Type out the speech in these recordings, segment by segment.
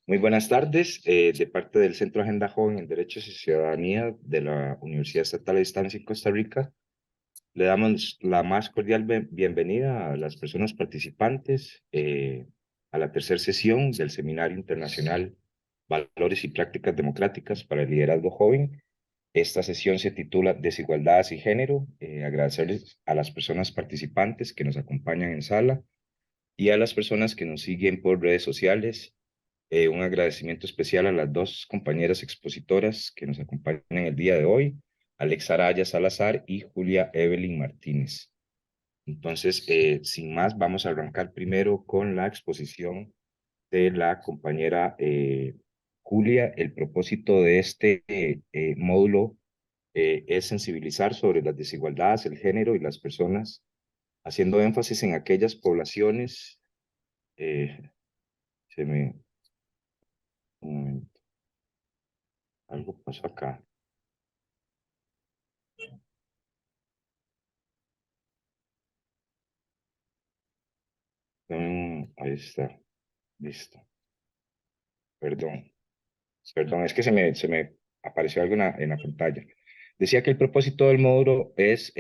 Muy buenas tardes. De parte del Centro Agenda Joven en Derechos y Ciudadanía de la Universidad Estatal de Distancia en Costa Rica, le damos la más cordial bienvenida a las personas participantes a la tercera sesión del Seminario Internacional Valores y Prácticas Democráticas para el Liderazgo Joven. Esta sesión se titula Desigualdades y Género. Agradecerles a las personas participantes que nos acompañan en sala y a las personas que nos siguen por redes sociales. Un agradecimiento especial a las dos compañeras expositoras que nos acompañan el día de hoy, Alexa Araya Salazar y Julia Evelyn Martínez. Entonces, sin más, vamos a arrancar primero con la exposición de la compañera Julia. El propósito de este módulo es sensibilizar sobre las desigualdades, el género y las personas, haciendo énfasis en aquellas poblaciones. Se me... Un momento, algo pasó acá. Ahí está, listo. Perdón, perdón, es que se me apareció algo en la pantalla. Decía que el propósito del módulo es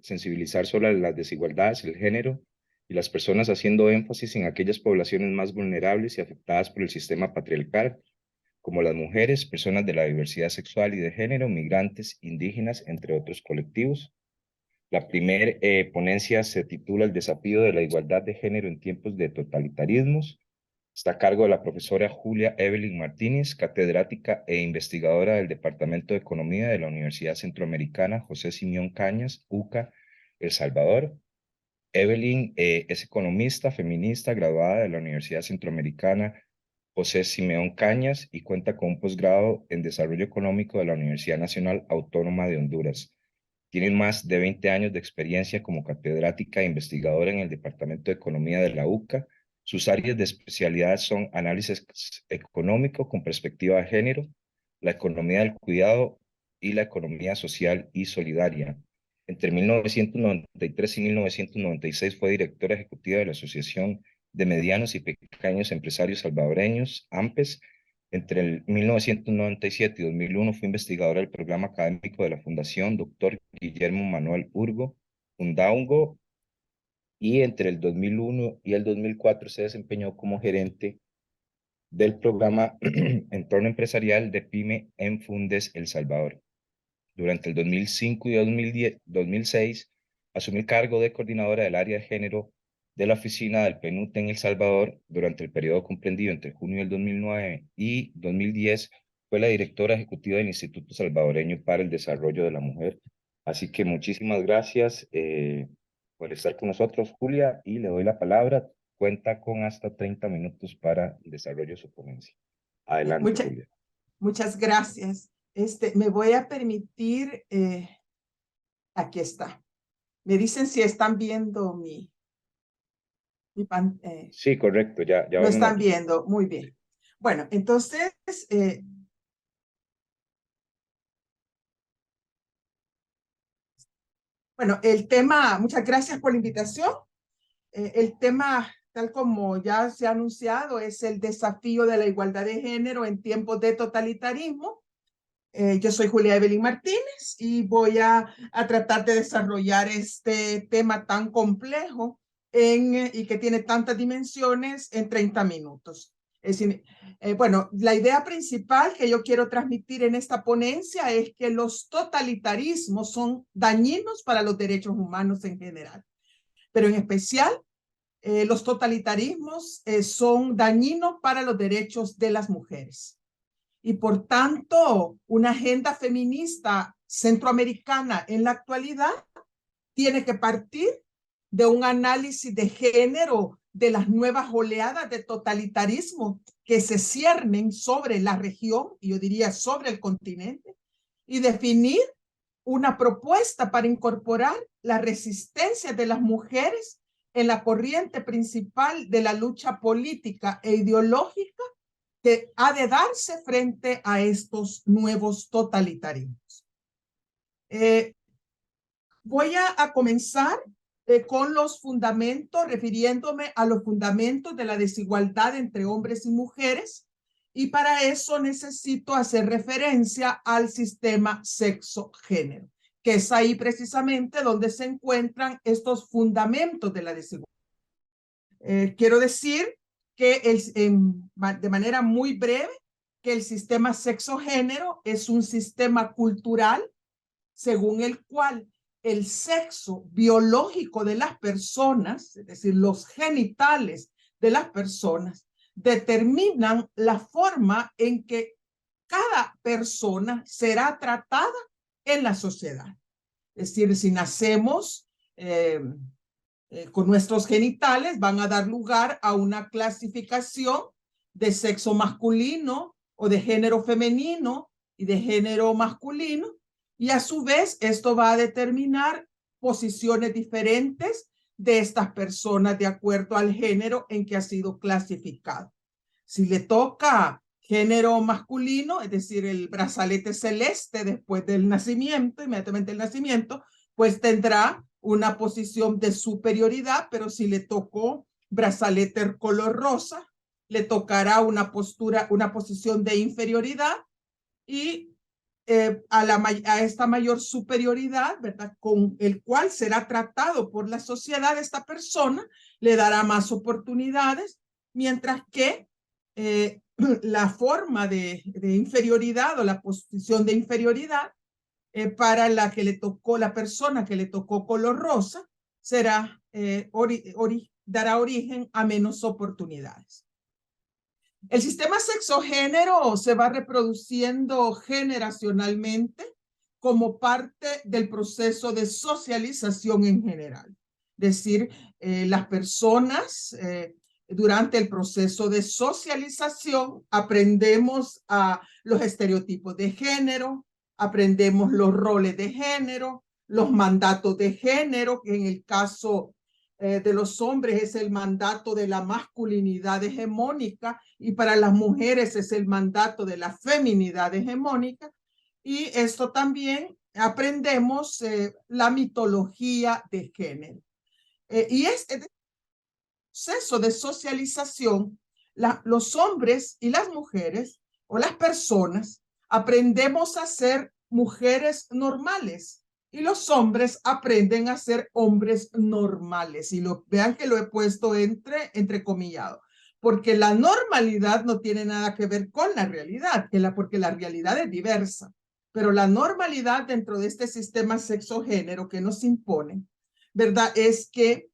sensibilizar sobre las desigualdades, el género y las personas, haciendo énfasis en aquellas poblaciones más vulnerables y afectadas por el sistema patriarcal, como las mujeres, personas de la diversidad sexual y de género, migrantes, indígenas, entre otros colectivos. La primera ponencia se titula El desafío de la igualdad de género en tiempos de totalitarismos. Está a cargo de la profesora Julia Evelyn Martínez, catedrática e investigadora del Departamento de Economía de la Universidad Centroamericana José Simeón Cañas, UCA, El Salvador. Evelyn es economista, feminista, graduada de la Universidad Centroamericana José Simeón Cañas y cuenta con un posgrado en Desarrollo Económico de la Universidad Nacional Autónoma de Honduras. Tiene más de 20 años de experiencia como catedrática e investigadora en el Departamento de Economía de la UCA. Sus áreas de especialidad son análisis económico con perspectiva de género, la economía del cuidado y la economía social y solidaria. Entre 1993 y 1996 fue directora ejecutiva de la Asociación de Medianos y Pequeños Empresarios Salvadoreños, AMPES. Entre el 1997 y 2001 fue investigadora del programa académico de la Fundación Dr. Guillermo Manuel Urgo, Fundaungo, y entre el 2001 y el 2004 se desempeñó como gerente del programa Entorno Empresarial de PYME en Fundes El Salvador. Durante el 2005 y 2006 asumió el cargo de coordinadora del área de género de la oficina del PNUD en El Salvador. Durante el periodo comprendido entre junio del 2009 y 2010 fue la directora ejecutiva del Instituto Salvadoreño para el Desarrollo de la Mujer. Así que muchísimas gracias por estar con nosotros, Julia, y le doy la palabra. Cuenta con hasta 30 minutos para el desarrollo de su ponencia. Adelante, Julia. Muchas gracias. Me voy a permitir, aquí está. Me dicen si están viendo mi pantalla. Sí, correcto, ya Lo vemos están viendo, muy bien. Bueno, entonces, bueno, el tema, muchas gracias por la invitación. El tema, tal como ya se ha anunciado, es el desafío de la igualdad de género en tiempos de totalitarismo. Yo soy Julia Evelyn Martínez y voy a tratar de desarrollar este tema tan complejo y que tiene tantas dimensiones en 30 minutos. Es decir, bueno, la idea principal que yo quiero transmitir en esta ponencia es que los totalitarismos son dañinos para los derechos humanos en general, pero en especial los totalitarismos son dañinos para los derechos de las mujeres. Y por tanto, una agenda feminista centroamericana en la actualidad tiene que partir de un análisis de género de las nuevas oleadas de totalitarismo que se ciernen sobre la región, y yo diría sobre el continente, y definir una propuesta para incorporar la resistencia de las mujeres en la corriente principal de la lucha política e ideológica que ha de darse frente a estos nuevos totalitarismos. Voy a comenzar con los fundamentos, refiriéndome a los fundamentos de la desigualdad entre hombres y mujeres Y para eso necesito hacer referencia al sistema sexo-género, que es ahí precisamente donde se encuentran estos fundamentos de la desigualdad. Quiero decir que de manera muy breve, que el sistema sexo-género es un sistema cultural según el cual el sexo biológico de las personas, es decir, los genitales de las personas, determinan la forma en que cada persona será tratada en la sociedad. Es decir, si nacemos con nuestros genitales, van a dar lugar a una clasificación de sexo masculino o de género femenino y de género masculino, y a su vez esto va a determinar posiciones diferentes de estas personas de acuerdo al género en que ha sido clasificado. Si le toca género masculino, es decir, el brazalete celeste después del nacimiento, inmediatamente del nacimiento, pues tendrá una posición de superioridad, pero si le tocó brazalete color rosa, le tocará una posición de inferioridad, y a esta mayor superioridad, ¿verdad?, con el cual será tratado por la sociedad, esta persona le dará más oportunidades, mientras que la forma de inferioridad o la posición de inferioridad para la que le tocó, la persona que le tocó color rosa, será, dará origen a menos oportunidades. El sistema sexogénero se va reproduciendo generacionalmente como parte del proceso de socialización en general. Es decir, las personas durante el proceso de socialización aprendemos a los estereotipos de género, aprendemos los roles de género, los mandatos de género, que en el caso de los hombres es el mandato de la masculinidad hegemónica, y para las mujeres es el mandato de la feminidad hegemónica. Y esto también aprendemos la mitología de género. Y este proceso de socialización, los hombres y las mujeres o las personas aprendemos a ser mujeres normales, y los hombres aprenden a ser hombres normales. Y vean que lo he puesto entrecomillado, porque la normalidad no tiene nada que ver con la realidad, porque la realidad es diversa. Pero la normalidad dentro de este sistema sexogénero que nos impone, ¿verdad?, es que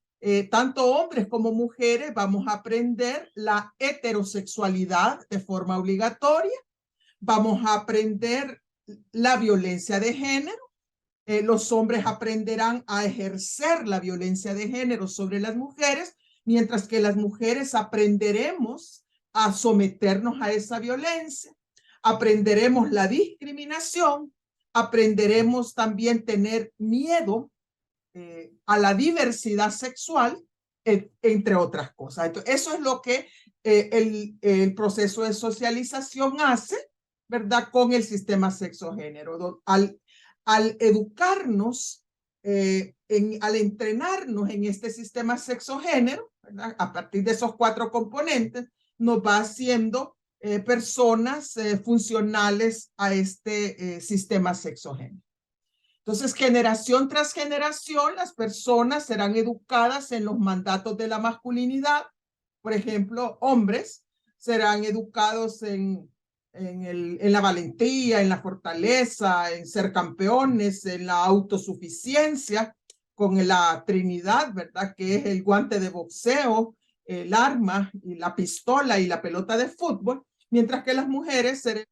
tanto hombres como mujeres vamos a aprender la heterosexualidad de forma obligatoria, vamos a aprender la violencia de género. Los hombres aprenderán a ejercer la violencia de género sobre las mujeres, mientras que las mujeres aprenderemos a someternos a esa violencia, aprenderemos la discriminación, aprenderemos también tener miedo a la diversidad sexual, entre otras cosas. Entonces, eso es lo que el proceso de socialización hace, ¿verdad?, con el sistema sexogénero. Al educarnos, al entrenarnos en este sistema sexogénero, ¿verdad?, a partir de esos 4 componentes, nos va haciendo personas funcionales a este sistema sexogénero. Entonces, generación tras generación, las personas serán educadas en los mandatos de la masculinidad. Por ejemplo, hombres serán educados en la valentía, en la fortaleza, en ser campeones, en la autosuficiencia, con la Trinidad, ¿verdad?, que es el guante de boxeo, el arma, y la pistola y la pelota de fútbol, mientras que las mujeres serán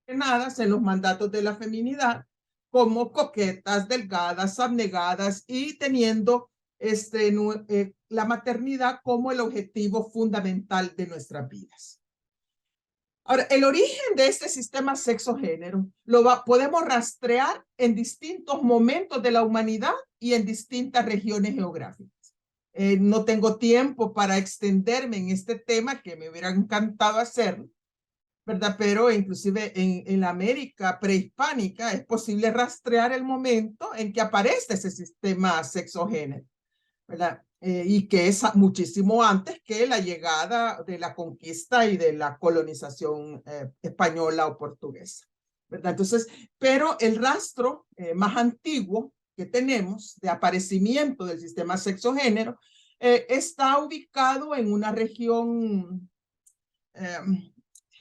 entrenadas en los mandatos de la feminidad, como coquetas, delgadas, abnegadas, y teniendo la maternidad como el objetivo fundamental de nuestras vidas. Ahora, el origen de este sistema sexogénero podemos rastrear en distintos momentos de la humanidad y en distintas regiones geográficas. No tengo tiempo para extenderme en este tema, que me hubiera encantado hacerlo, ¿verdad? Pero inclusive en la América prehispánica es posible rastrear el momento en que aparece ese sistema sexogénero, ¿verdad? y que es muchísimo antes que la llegada de la conquista y de la colonización española o portuguesa, ¿verdad? Entonces, pero el rastro más antiguo que tenemos de aparecimiento del sistema sexo-género está ubicado en una región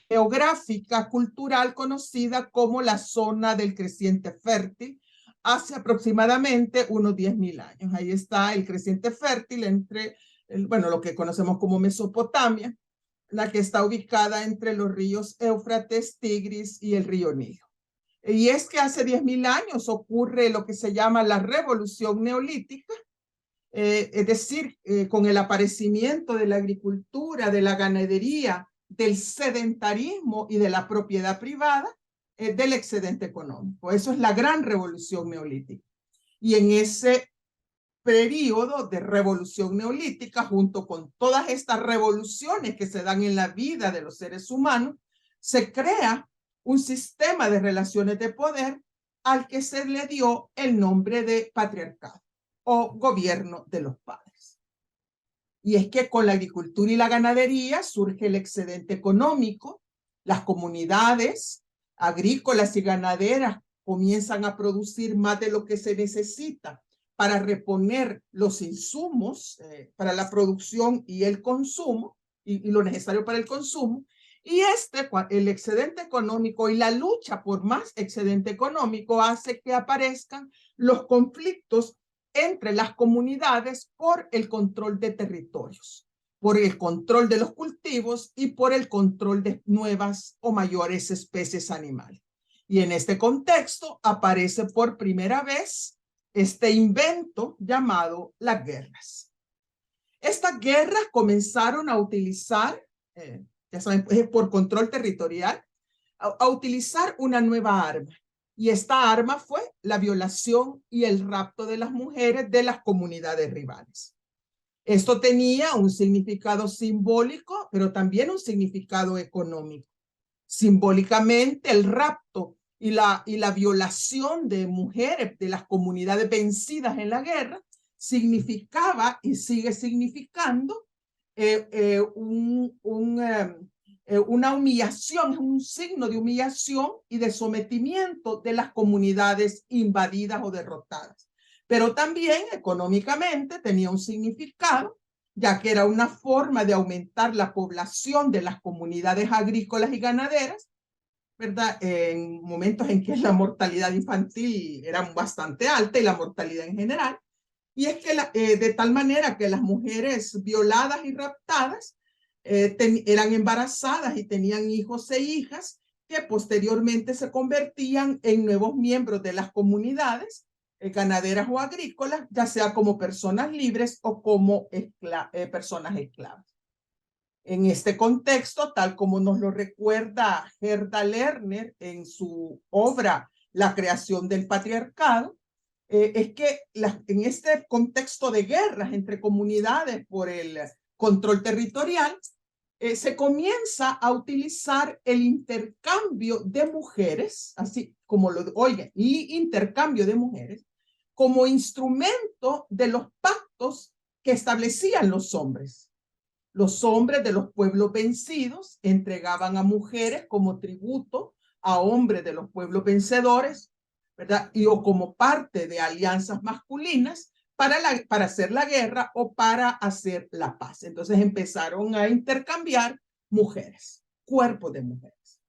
geográfica, cultural, conocida como la zona del creciente fértil, hace aproximadamente unos 10.000 años. Ahí está el creciente fértil entre, bueno, lo que conocemos como Mesopotamia, la que está ubicada entre los ríos Éufrates, Tigris y el río Nilo. Y es que hace 10.000 años ocurre lo que se llama la revolución neolítica, es decir, con el aparecimiento de la agricultura, de la ganadería, del sedentarismo y de la propiedad privada, del excedente económico. Eso es la gran revolución neolítica. Y en ese periodo de revolución neolítica, junto con todas estas revoluciones que se dan en la vida de los seres humanos, se crea un sistema de relaciones de poder al que se le dio el nombre de patriarcado o gobierno de los padres. Y es que con la agricultura y la ganadería surge el excedente económico, las comunidades agrícolas y ganaderas comienzan a producir más de lo que se necesita para reponer los insumos para la producción y el consumo, y lo necesario para el consumo, y el excedente económico y la lucha por más excedente económico hace que aparezcan los conflictos entre las comunidades por el control de territorios, por el control de los cultivos y por el control de nuevas o mayores especies animales. Y en este contexto aparece por primera vez este invento llamado las guerras. Estas guerras comenzaron a utilizar, ya saben, por control territorial, a utilizar una nueva arma. Y esta arma fue la violación y el rapto de las mujeres de las comunidades rivales. Esto tenía un significado simbólico, pero también un significado económico. Simbólicamente, el rapto y la violación de mujeres de las comunidades vencidas en la guerra significaba y sigue significando una humillación, un signo de humillación y de sometimiento de las comunidades invadidas o derrotadas. Pero también económicamente tenía un significado, ya que era una forma de aumentar la población de las comunidades agrícolas y ganaderas, ¿verdad? En momentos en que la mortalidad infantil era bastante alta y la mortalidad en general. Y es que de tal manera que las mujeres violadas y raptadas eran embarazadas y tenían hijos e hijas que posteriormente se convertían en nuevos miembros de las comunidades ganaderas o agrícolas, ya sea como personas libres o como personas esclavas. En este contexto, tal como nos lo recuerda Gerda Lerner en su obra La creación del patriarcado, es que en este contexto de guerras entre comunidades por el control territorial, se comienza a utilizar el intercambio de mujeres, así como lo oigan, y intercambio de mujeres, como instrumento de los pactos que establecían los hombres. Los hombres de los pueblos vencidos entregaban a mujeres como tributo a hombres de los pueblos vencedores, ¿verdad? Y o como parte de alianzas masculinas para hacer la guerra o para hacer la paz. Entonces empezaron a intercambiar mujeres, cuerpos de mujeres.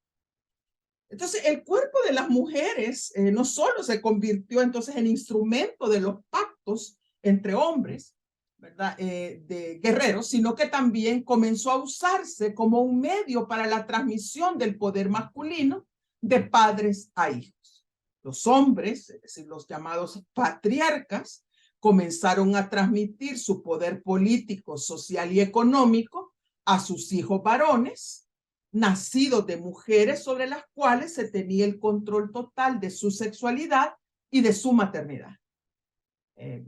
Entonces el cuerpo de las mujeres no solo se convirtió entonces en instrumento de los pactos entre hombres, ¿verdad? De guerreros, sino que también comenzó a usarse como un medio para la transmisión del poder masculino de padres a hijos. Los hombres, es decir, los llamados patriarcas, comenzaron a transmitir su poder político, social y económico a sus hijos varones, nacidos de mujeres sobre las cuales se tenía el control total de su sexualidad y de su maternidad.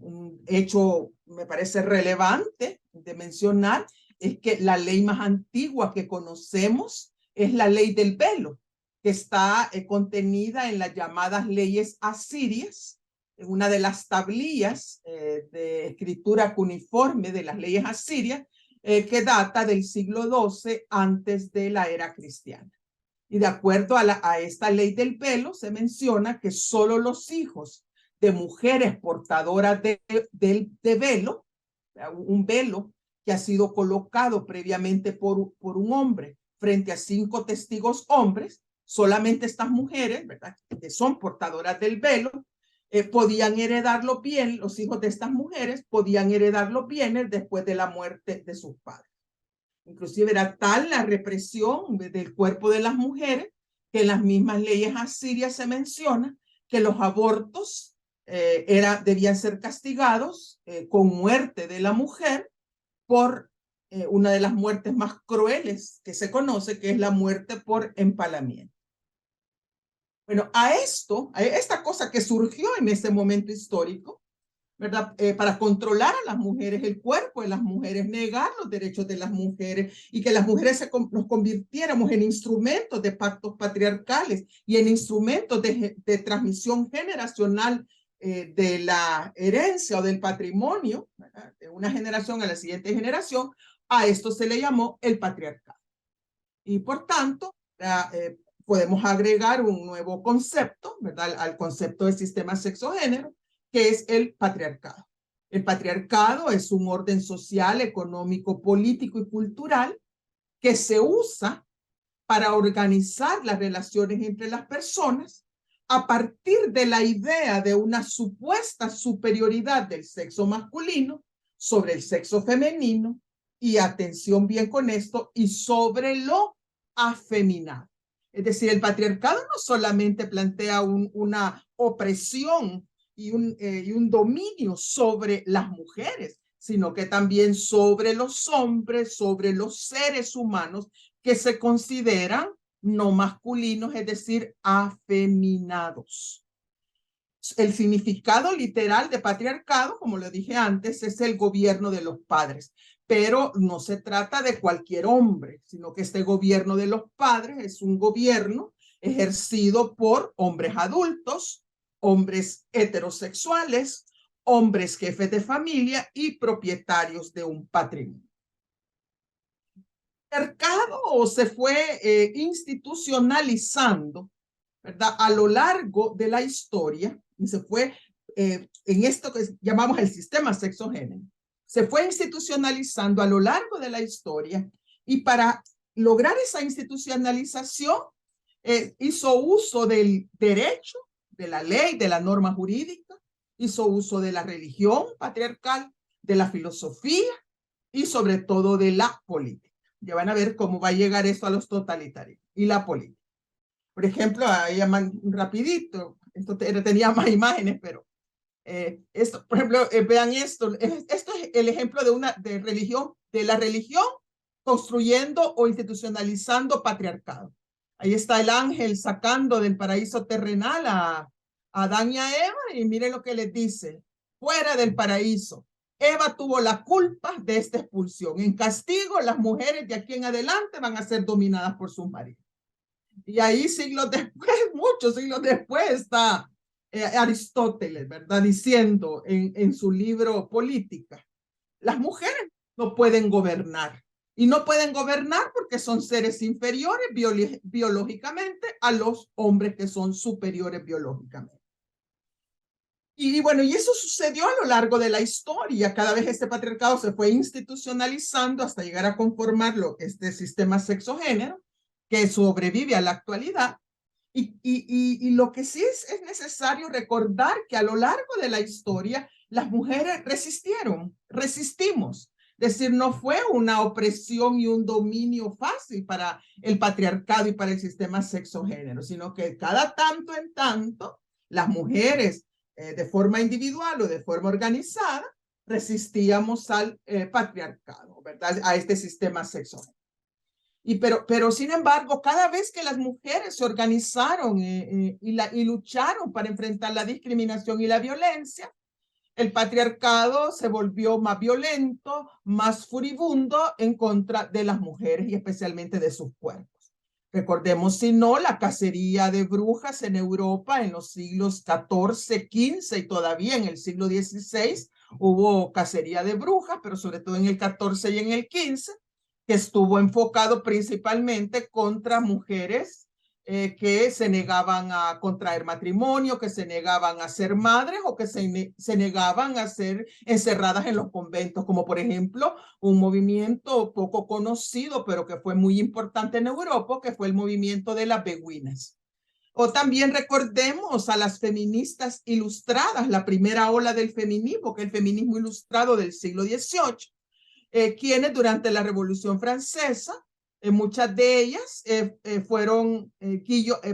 Un hecho me parece relevante de mencionar es que la ley más antigua que conocemos es la ley del velo, que está contenida en las llamadas leyes asirias, en una de las tablillas de escritura cuneiforme de las leyes asirias, que data del siglo XII antes de la era cristiana. Y de acuerdo a esta ley del velo, se menciona que solo los hijos de mujeres portadoras de velo, un velo que ha sido colocado previamente por un hombre frente a 5 testigos hombres, solamente estas mujeres, ¿verdad?, que son portadoras del velo, podían heredar los bienes, los hijos de estas mujeres podían heredar los bienes después de la muerte de sus padres. Inclusive era tal la represión del cuerpo de las mujeres que en las mismas leyes asirias se menciona que los abortos debían ser castigados con muerte de la mujer por una de las muertes más crueles que se conoce, que es la muerte por empalamiento. Bueno, a esta cosa que surgió en ese momento histórico, ¿verdad? Para controlar a las mujeres, el cuerpo de las mujeres, negar los derechos de las mujeres y que las mujeres nos convirtiéramos en instrumentos de pactos patriarcales y en instrumentos de transmisión generacional de la herencia o del patrimonio, ¿verdad?, de una generación a la siguiente generación. A esto se le llamó el patriarcado. Y por tanto, podemos agregar un nuevo concepto, ¿verdad?, al concepto de sistema sexo-género, que es el patriarcado. El patriarcado es un orden social, económico, político y cultural que se usa para organizar las relaciones entre las personas a partir de la idea de una supuesta superioridad del sexo masculino sobre el sexo femenino, y atención bien con esto, y sobre lo afeminado. Es decir, el patriarcado no solamente plantea una opresión y un dominio sobre las mujeres, sino que también sobre los hombres, sobre los seres humanos que se consideran no masculinos, es decir, afeminados. El significado literal de patriarcado, como lo dije antes, es el gobierno de los padres, pero no se trata de cualquier hombre, sino que este gobierno de los padres es un gobierno ejercido por hombres adultos, hombres heterosexuales, hombres jefes de familia y propietarios de un patrimonio. El patriarcado se fue institucionalizando, ¿verdad?, a lo largo de la historia, y se fue en esto que llamamos el sistema sexo-género. Se fue institucionalizando a lo largo de la historia, y para lograr esa institucionalización hizo uso del derecho, de la ley, de la norma jurídica, hizo uso de la religión patriarcal, de la filosofía y sobre todo de la política. Ya van a ver cómo va a llegar esto a los totalitarios y la política. Por ejemplo, ahí rapidito, esto tenía más imágenes, pero esto, por ejemplo, vean esto. Esto es el ejemplo de la religión construyendo o institucionalizando patriarcado. Ahí está el ángel sacando del paraíso terrenal a Adán y a Eva, y miren lo que les dice: fuera del paraíso. Eva tuvo la culpa de esta expulsión. En castigo, las mujeres de aquí en adelante van a ser dominadas por sus maridos. Y ahí siglos después, muchos siglos después, está Aristóteles, ¿verdad?, diciendo en su libro Política: las mujeres no pueden gobernar. Y no pueden gobernar porque son seres inferiores biológicamente a los hombres que son superiores biológicamente. Y bueno, y eso sucedió a lo largo de la historia. Cada vez este patriarcado se fue institucionalizando hasta llegar a conformarlo, este sistema sexo-género, que sobrevive a la actualidad. Y lo que sí es necesario recordar que a lo largo de la historia las mujeres resistimos. Es decir, no fue una opresión y un dominio fácil para el patriarcado y para el sistema sexo-género, sino que cada tanto en tanto las mujeres, de forma individual o de forma organizada, resistíamos al patriarcado, ¿verdad?, a este sistema sexo-género. Pero sin embargo, cada vez que las mujeres se organizaron y lucharon para enfrentar la discriminación y la violencia, el patriarcado se volvió más violento, más furibundo en contra de las mujeres y especialmente de sus cuerpos. Recordemos, si no, la cacería de brujas en Europa en los siglos XIV, XV y todavía en el siglo XVI hubo cacería de brujas, pero sobre todo en el XIV y en el XV, que estuvo enfocado principalmente contra mujeres que se negaban a contraer matrimonio, que se negaban a ser madres o que se negaban a ser encerradas en los conventos, como por ejemplo un movimiento poco conocido, pero que fue muy importante en Europa, que fue el movimiento de las beguinas. O también recordemos a las feministas ilustradas, la primera ola del feminismo, que es el feminismo ilustrado del siglo XVIII, quienes durante la Revolución Francesa, muchas de ellas fueron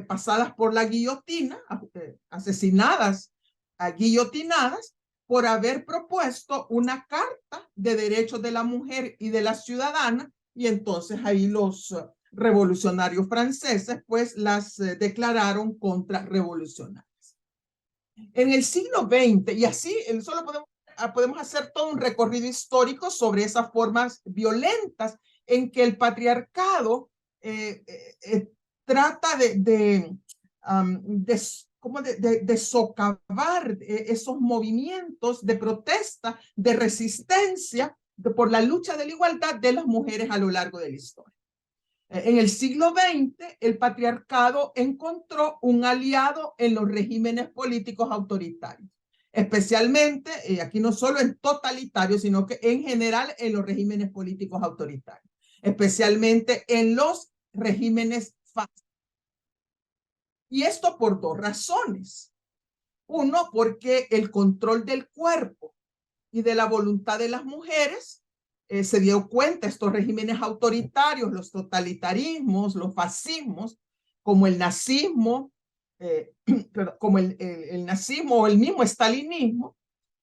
pasadas por la guillotina, asesinadas, guillotinadas, por haber propuesto una carta de derechos de la mujer y de la ciudadana, y entonces ahí los revolucionarios franceses pues las declararon contrarrevolucionarias. En el siglo XX, y así solo podemos hacer todo un recorrido histórico sobre esas formas violentas en que el patriarcado trata de socavar esos movimientos de protesta, de resistencia por la lucha de la igualdad de las mujeres a lo largo de la historia. En el siglo XX, el patriarcado encontró un aliado en los regímenes políticos autoritarios, especialmente, aquí no solo en totalitarios, sino que en general en los regímenes políticos autoritarios, especialmente en los regímenes fascistas. Y esto por dos razones. Uno, porque el control del cuerpo y de la voluntad de las mujeres se dio cuenta, estos regímenes autoritarios, los totalitarismos, los fascismos, como el nazismo, como el nazismo o el mismo estalinismo,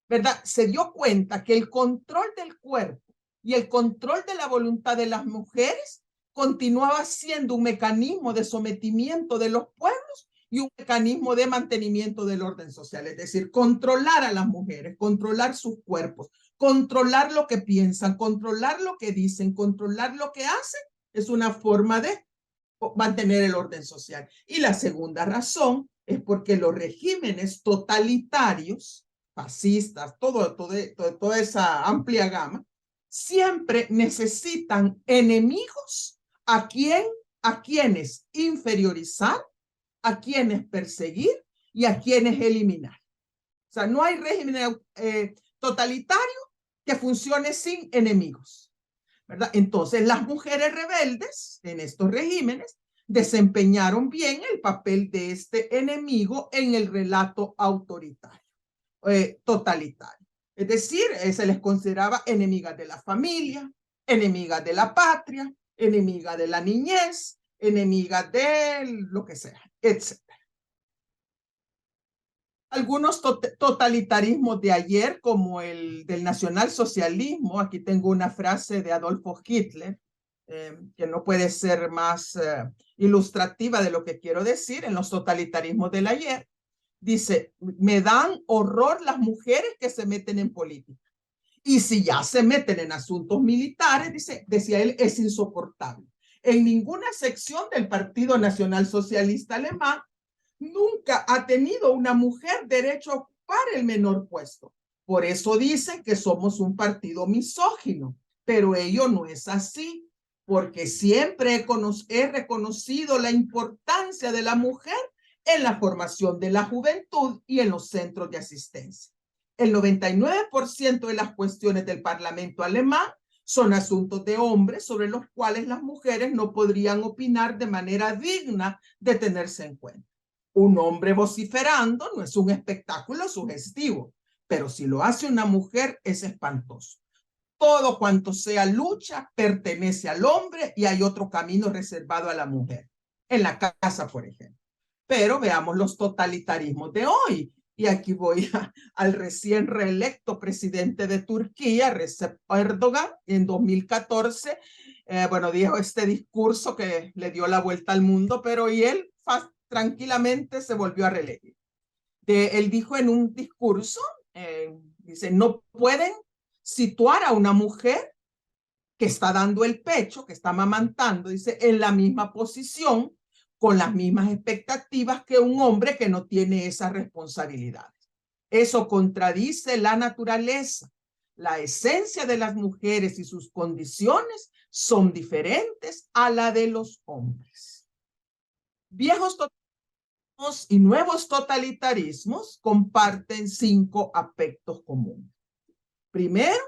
¿verdad? Se dio cuenta que el control del cuerpo y el control de la voluntad de las mujeres continuaba siendo un mecanismo de sometimiento de los pueblos y un mecanismo de mantenimiento del orden social, es decir, controlar a las mujeres, controlar sus cuerpos, controlar lo que piensan, controlar lo que dicen, controlar lo que hacen, es una forma de mantener el orden social. Y la segunda razón es porque los regímenes totalitarios, fascistas, toda esa amplia gama, siempre necesitan enemigos a quienes inferiorizar, a quienes perseguir y a quienes eliminar. O sea, no hay régimen totalitario que funcione sin enemigos, ¿verdad? Entonces, las mujeres rebeldes en estos regímenes desempeñaron bien el papel de este enemigo en el relato autoritario, totalitario. Es decir, se les consideraba enemigas de la familia, enemigas de la patria, enemigas de la niñez, enemigas de lo que sea, etc. Algunos totalitarismos de ayer, como el del nacionalsocialismo, aquí tengo una frase de Adolfo Hitler, que no puede ser más ilustrativa de lo que quiero decir. En los totalitarismos del ayer, dice, me dan horror las mujeres que se meten en política. Y si ya se meten en asuntos militares, decía él, es insoportable. En ninguna sección del Partido Nacional Socialista Alemán nunca ha tenido una mujer derecho a ocupar el menor puesto. Por eso dicen que somos un partido misógino, pero ello no es así, porque siempre he reconocido la importancia de la mujer en la formación de la juventud y en los centros de asistencia. El 99% de las cuestiones del Parlamento alemán son asuntos de hombres sobre los cuales las mujeres no podrían opinar de manera digna de tenerse en cuenta. Un hombre vociferando no es un espectáculo sugestivo, pero si lo hace una mujer es espantoso. Todo cuanto sea lucha pertenece al hombre y hay otro camino reservado a la mujer, en la casa, por ejemplo. Pero veamos los totalitarismos de hoy. Y aquí voy al recién reelecto presidente de Turquía, Recep Erdogan, en 2014. Bueno, dijo este discurso que le dio la vuelta al mundo, pero y él tranquilamente se volvió a reelegir. Él dijo en un discurso, dice, no pueden situar a una mujer que está dando el pecho, que está amamantando, dice, en la misma posición, con las mismas expectativas que un hombre que no tiene esas responsabilidades. Eso contradice la naturaleza. La esencia de las mujeres y sus condiciones son diferentes a la de los hombres. Viejos y nuevos totalitarismos comparten 5 aspectos comunes. Primero,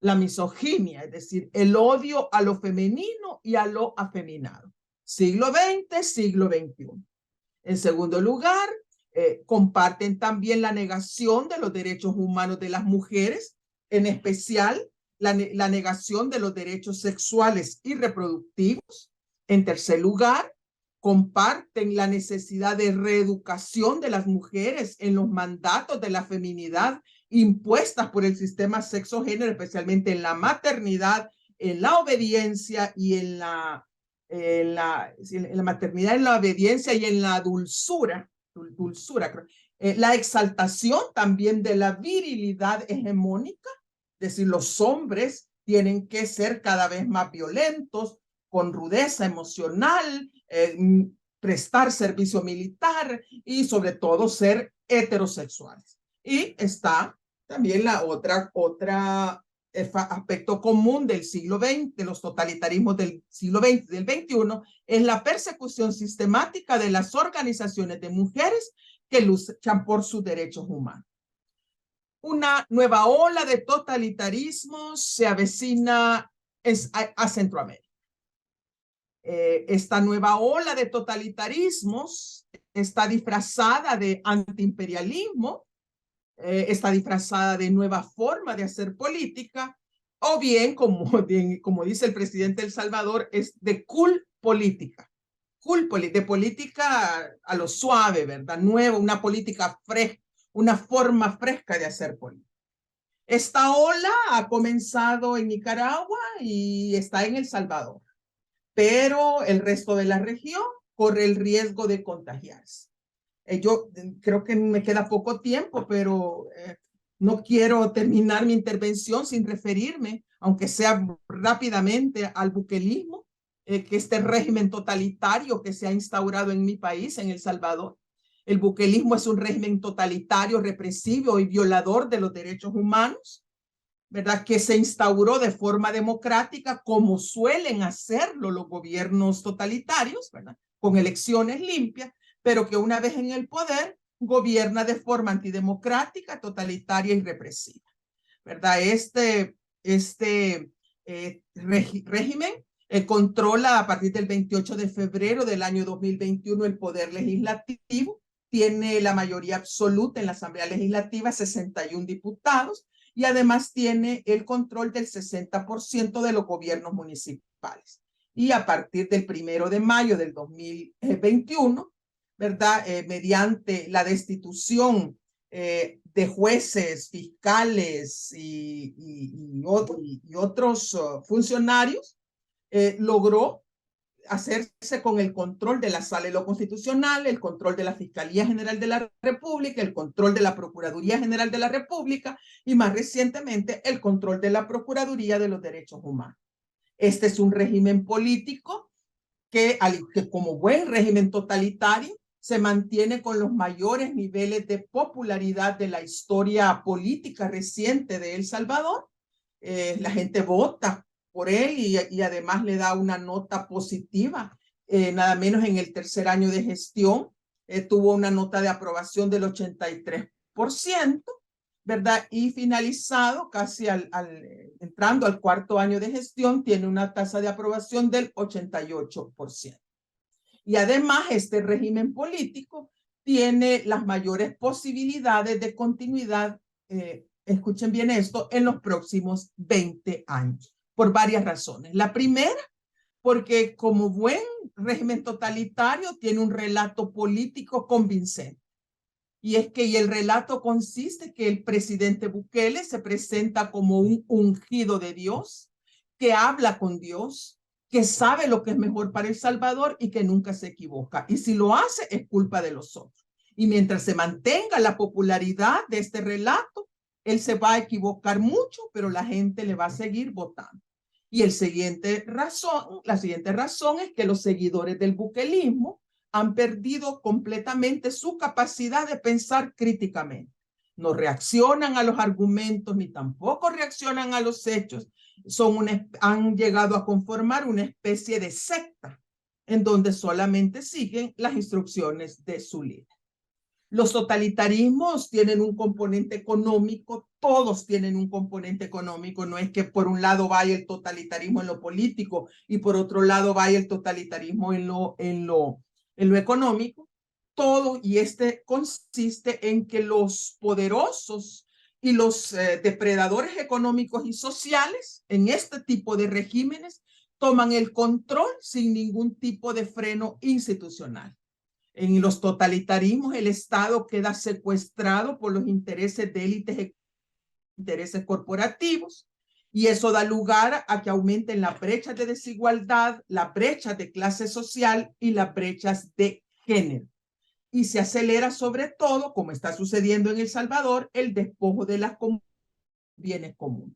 la misoginia, es decir, el odio a lo femenino y a lo afeminado. Siglo XX, siglo XXI. En segundo lugar, comparten también la negación de los derechos humanos de las mujeres, en especial la negación de los derechos sexuales y reproductivos. En tercer lugar, comparten la necesidad de reeducación de las mujeres en los mandatos de la feminidad impuestas por el sistema sexo-género, especialmente en la maternidad, en la obediencia y en la maternidad, en la obediencia y en la dulzura, la exaltación también de la virilidad hegemónica, es decir, los hombres tienen que ser cada vez más violentos, con rudeza emocional, prestar servicio militar y sobre todo ser heterosexuales. Y está también la otra aspecto común del siglo XX, de los totalitarismos del siglo XX, del XXI, es la persecución sistemática de las organizaciones de mujeres que luchan por sus derechos humanos. Una nueva ola de totalitarismos se avecina a Centroamérica. Esta nueva ola de totalitarismos está disfrazada de antiimperialismo, está disfrazada de nueva forma de hacer política, o bien, como dice el presidente de El Salvador, es de cool política, de política a lo suave, ¿verdad? Nueva, una política fresca, una forma fresca de hacer política. Esta ola ha comenzado en Nicaragua y está en El Salvador, pero el resto de la región corre el riesgo de contagiarse. Yo creo que me queda poco tiempo, pero no quiero terminar mi intervención sin referirme, aunque sea rápidamente, al buquelismo, que este régimen totalitario que se ha instaurado en mi país, en El Salvador. El buquelismo es un régimen totalitario, represivo y violador de los derechos humanos, ¿verdad? Que se instauró de forma democrática, como suelen hacerlo los gobiernos totalitarios, ¿verdad? Con elecciones limpias, pero que una vez en el poder gobierna de forma antidemocrática, totalitaria y represiva, ¿verdad? Este régimen controla a partir del 28 de febrero del año 2021 el poder legislativo, tiene la mayoría absoluta en la Asamblea Legislativa, 61 diputados, y además tiene el control del 60% de los gobiernos municipales. Y a partir del 1 de mayo del 2021, ¿verdad? Mediante la destitución de jueces, fiscales y otros funcionarios, logró hacerse con el control de la Sala de lo Constitucional, el control de la Fiscalía General de la República, el control de la Procuraduría General de la República y más recientemente el control de la Procuraduría de los Derechos Humanos. Este es un régimen político que como buen régimen totalitario se mantiene con los mayores niveles de popularidad de la historia política reciente de El Salvador. La gente vota por él y además le da una nota positiva. Nada menos en el tercer año de gestión tuvo una nota de aprobación del 83%, ¿verdad? Y finalizado, casi entrando al cuarto año de gestión, tiene una tasa de aprobación del 88%. Y además, este régimen político tiene las mayores posibilidades de continuidad, escuchen bien esto, en los próximos 20 años, por varias razones. La primera, porque como buen régimen totalitario, tiene un relato político convincente. Y es que el relato consiste que el presidente Bukele se presenta como un ungido de Dios, que habla con Dios, que sabe lo que es mejor para El Salvador y que nunca se equivoca. Y si lo hace, es culpa de los otros. Y mientras se mantenga la popularidad de este relato, él se va a equivocar mucho, pero la gente le va a seguir votando. Y la siguiente razón es que los seguidores del bukelismo han perdido completamente su capacidad de pensar críticamente. No reaccionan a los argumentos ni tampoco reaccionan a los hechos. Han llegado a conformar una especie de secta en donde solamente siguen las instrucciones de su líder. Los totalitarismos tienen un componente económico, todos tienen un componente económico, no es que por un lado vaya el totalitarismo en lo político y por otro lado vaya el totalitarismo en lo económico. Todo, y este consiste en que los poderosos y los depredadores económicos y sociales en este tipo de regímenes toman el control sin ningún tipo de freno institucional. En los totalitarismos, el Estado queda secuestrado por los intereses de élites, intereses corporativos, y eso da lugar a que aumenten las brechas de desigualdad, las brechas de clase social y las brechas de género. Y se acelera sobre todo, como está sucediendo en El Salvador, el despojo de las bienes comunes.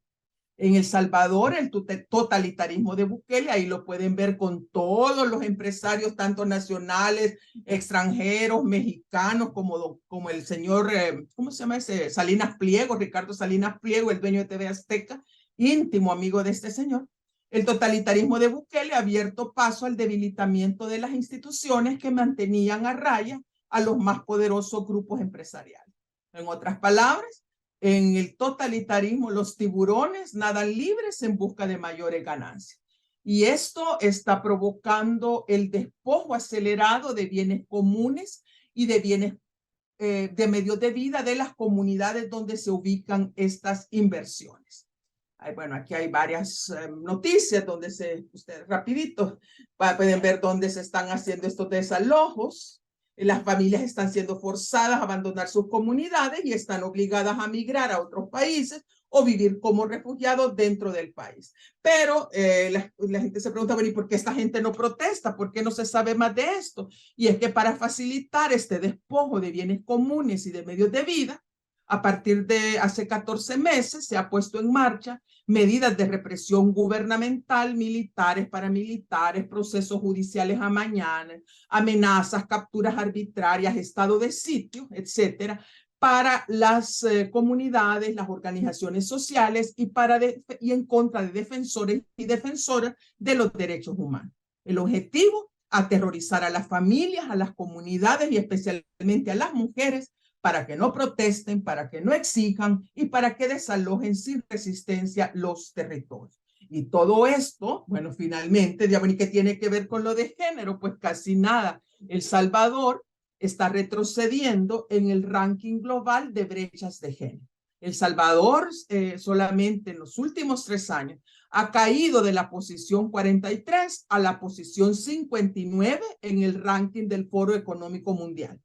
En El Salvador, el totalitarismo de Bukele, ahí lo pueden ver con todos los empresarios, tanto nacionales, extranjeros, mexicanos, como el señor, ¿cómo se llama ese? Salinas Pliego, Ricardo Salinas Pliego, el dueño de TV Azteca, íntimo amigo de este señor. El totalitarismo de Bukele ha abierto paso al debilitamiento de las instituciones que mantenían a raya a los más poderosos grupos empresariales. En otras palabras, en el totalitarismo, los tiburones nadan libres en busca de mayores ganancias. Y esto está provocando el despojo acelerado de bienes comunes y de bienes de medios de vida de las comunidades donde se ubican estas inversiones. Bueno, aquí hay varias noticias donde ustedes rapidito pueden ver dónde se están haciendo estos desalojos. Las familias están siendo forzadas a abandonar sus comunidades y están obligadas a migrar a otros países o vivir como refugiados dentro del país. Pero la gente se pregunta, bueno, ¿y por qué esta gente no protesta? ¿Por qué no se sabe más de esto? Y es que para facilitar este despojo de bienes comunes y de medios de vida, a partir de hace 14 meses se ha puesto en marcha medidas de represión gubernamental, militares, paramilitares, procesos judiciales a mañana, amenazas, capturas arbitrarias, estado de sitio, etcétera, para las comunidades, las organizaciones sociales y en contra de defensores y defensoras de los derechos humanos. El objetivo, aterrorizar a las familias, a las comunidades y especialmente a las mujeres para que no protesten, para que no exijan y para que desalojen sin resistencia los territorios. Y todo esto, bueno, finalmente, ¿y qué tiene que ver con lo de género? Pues casi nada. El Salvador está retrocediendo en el ranking global de brechas de género. El Salvador solamente en los últimos 3 años ha caído de la posición 43 a la posición 59 en el ranking del Foro Económico Mundial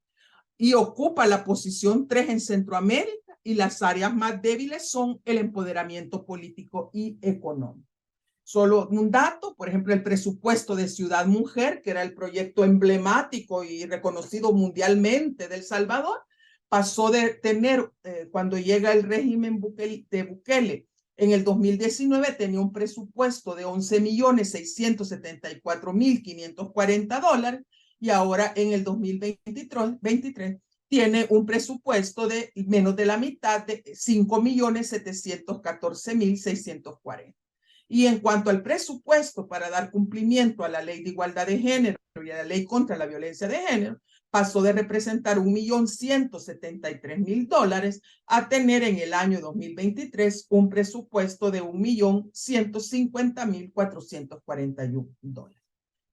y ocupa la posición 3 en Centroamérica, y las áreas más débiles son el empoderamiento político y económico. Solo un dato, por ejemplo, el presupuesto de Ciudad Mujer, que era el proyecto emblemático y reconocido mundialmente de El Salvador, pasó de tener, cuando llega el régimen de Bukele, en el 2019 tenía un presupuesto de $11.674.540, y ahora en el 2023 tiene un presupuesto de menos de la mitad, de $5.714.640. Y en cuanto al presupuesto para dar cumplimiento a la Ley de Igualdad de Género y a la Ley contra la Violencia de Género, pasó de representar $1.173.000 a tener en el año 2023 un presupuesto de $1.150.441.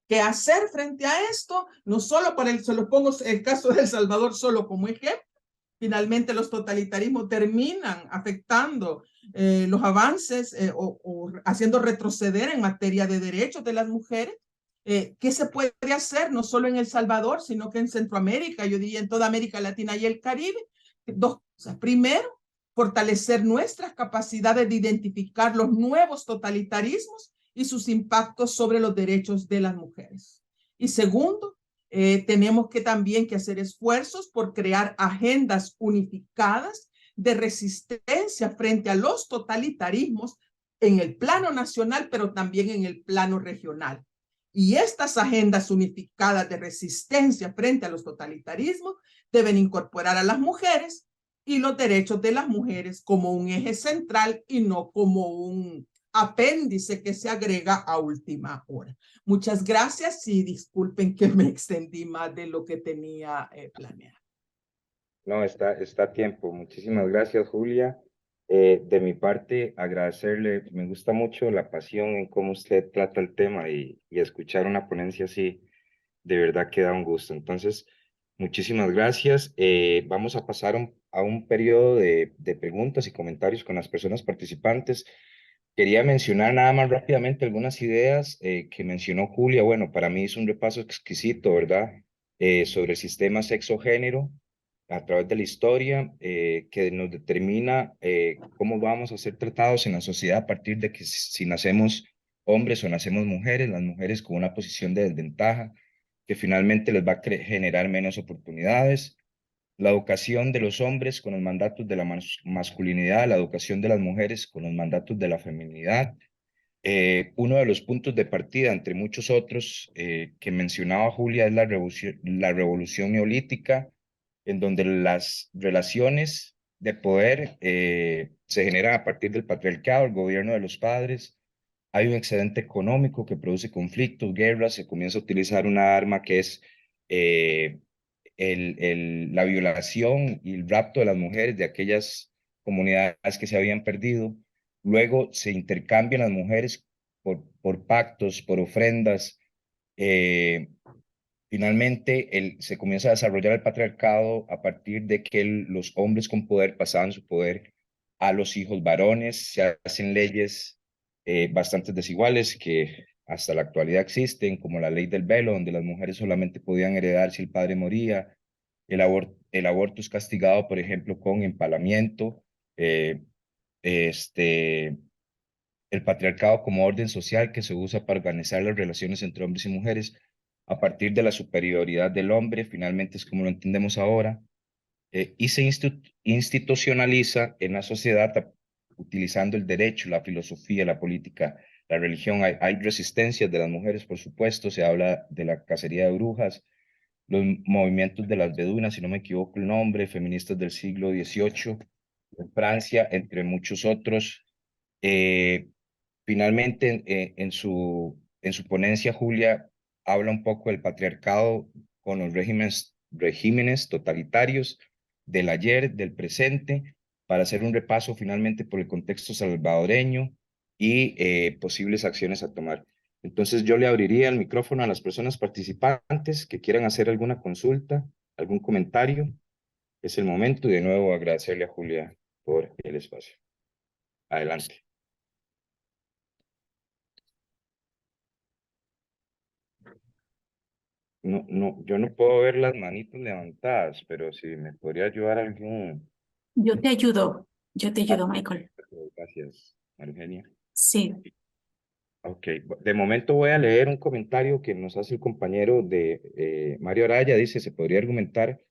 ¿Qué hacer frente a esto? No solo se los pongo el caso de El Salvador solo como ejemplo. Finalmente los totalitarismos terminan afectando los avances o haciendo retroceder en materia de derechos de las mujeres. ¿Qué se puede hacer no solo en El Salvador, sino que en Centroamérica, yo diría en toda América Latina y el Caribe? 2 cosas. Primero, fortalecer nuestras capacidades de identificar los nuevos totalitarismos y sus impactos sobre los derechos de las mujeres. Y segundo, tenemos también que hacer esfuerzos por crear agendas unificadas de resistencia frente a los totalitarismos en el plano nacional, pero también en el plano regional. Y estas agendas unificadas de resistencia frente a los totalitarismos deben incorporar a las mujeres y los derechos de las mujeres como un eje central y no como un apéndice que se agrega a última hora. Muchas gracias y disculpen que me extendí más de lo que tenía planeado. No, está a tiempo. Muchísimas gracias, Julia. De mi parte, agradecerle, me gusta mucho la pasión en cómo usted trata el tema y escuchar una ponencia así, de verdad que da un gusto. Entonces, muchísimas gracias. Vamos a pasar a un periodo de preguntas y comentarios con las personas participantes. Quería mencionar nada más rápidamente algunas ideas que mencionó Julia. Bueno, para mí es un repaso exquisito, ¿verdad? Sobre el sistema sexo-género a través de la historia, que nos determina cómo vamos a ser tratados en la sociedad a partir de que si nacemos hombres o nacemos mujeres, las mujeres con una posición de desventaja, que finalmente les va a generar menos oportunidades, la educación de los hombres con los mandatos de la masculinidad, la educación de las mujeres con los mandatos de la feminidad. Uno de los puntos de partida, entre muchos otros, que mencionaba Julia, es la revolución neolítica, en donde las relaciones de poder se generan a partir del patriarcado, el gobierno de los padres. Hay un excedente económico que produce conflictos, guerras, se comienza a utilizar una arma que es eh, la violación y el rapto de las mujeres de aquellas comunidades que se habían perdido. Luego se intercambian las mujeres por pactos, por ofrendas. Eh, Finalmente, se comienza a desarrollar el patriarcado a partir de que los hombres con poder pasaban su poder a los hijos varones. Se hacen leyes bastante desiguales que hasta la actualidad existen, como la ley del velo, donde las mujeres solamente podían heredar si el padre moría. El aborto es castigado, por ejemplo, con empalamiento. Eh, este, el patriarcado como orden social que se usa para organizar las relaciones entre hombres y mujeres a partir de la superioridad del hombre, finalmente es como lo entendemos ahora, y se institucionaliza en la sociedad utilizando el derecho, la filosofía, la política, la religión. Hay resistencias de las mujeres, por supuesto, se habla de la cacería de brujas, los movimientos de las beduinas, si no me equivoco el nombre, feministas del siglo XVIII, en Francia, entre muchos otros. Eh, Finalmente, en su ponencia, Julia habla un poco del patriarcado con los regímenes totalitarios del ayer, del presente, para hacer un repaso finalmente por el contexto salvadoreño y posibles acciones a tomar. Entonces, yo le abriría el micrófono a las personas participantes que quieran hacer alguna consulta, algún comentario. Es el momento y de nuevo agradecerle a Julia por el espacio. Adelante. Yo no puedo ver las manitos levantadas, pero si me podría ayudar algún. Yo te Ah, ayudo, Michael. gracias, María Eugenia. Sí, Ok, de momento voy a leer un comentario que nos hace el compañero de Mario Araya. Dice, se podría argumentar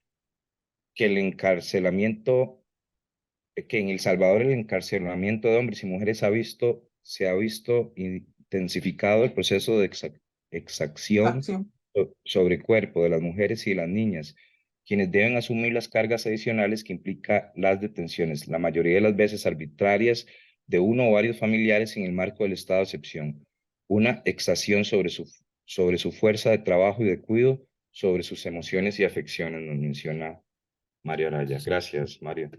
que el encarcelamiento, que en El Salvador el encarcelamiento de hombres y mujeres se ha visto intensificado el proceso de exacción Acción. sobre cuerpo de las mujeres y de las niñas, quienes deben asumir las cargas adicionales que implica las detenciones, la mayoría de las veces arbitrarias, de uno o varios familiares en el marco del estado de excepción, una exacción sobre su fuerza de trabajo y de cuidado, sobre sus emociones y afecciones, nos menciona Mario Araya. Gracias, Mario.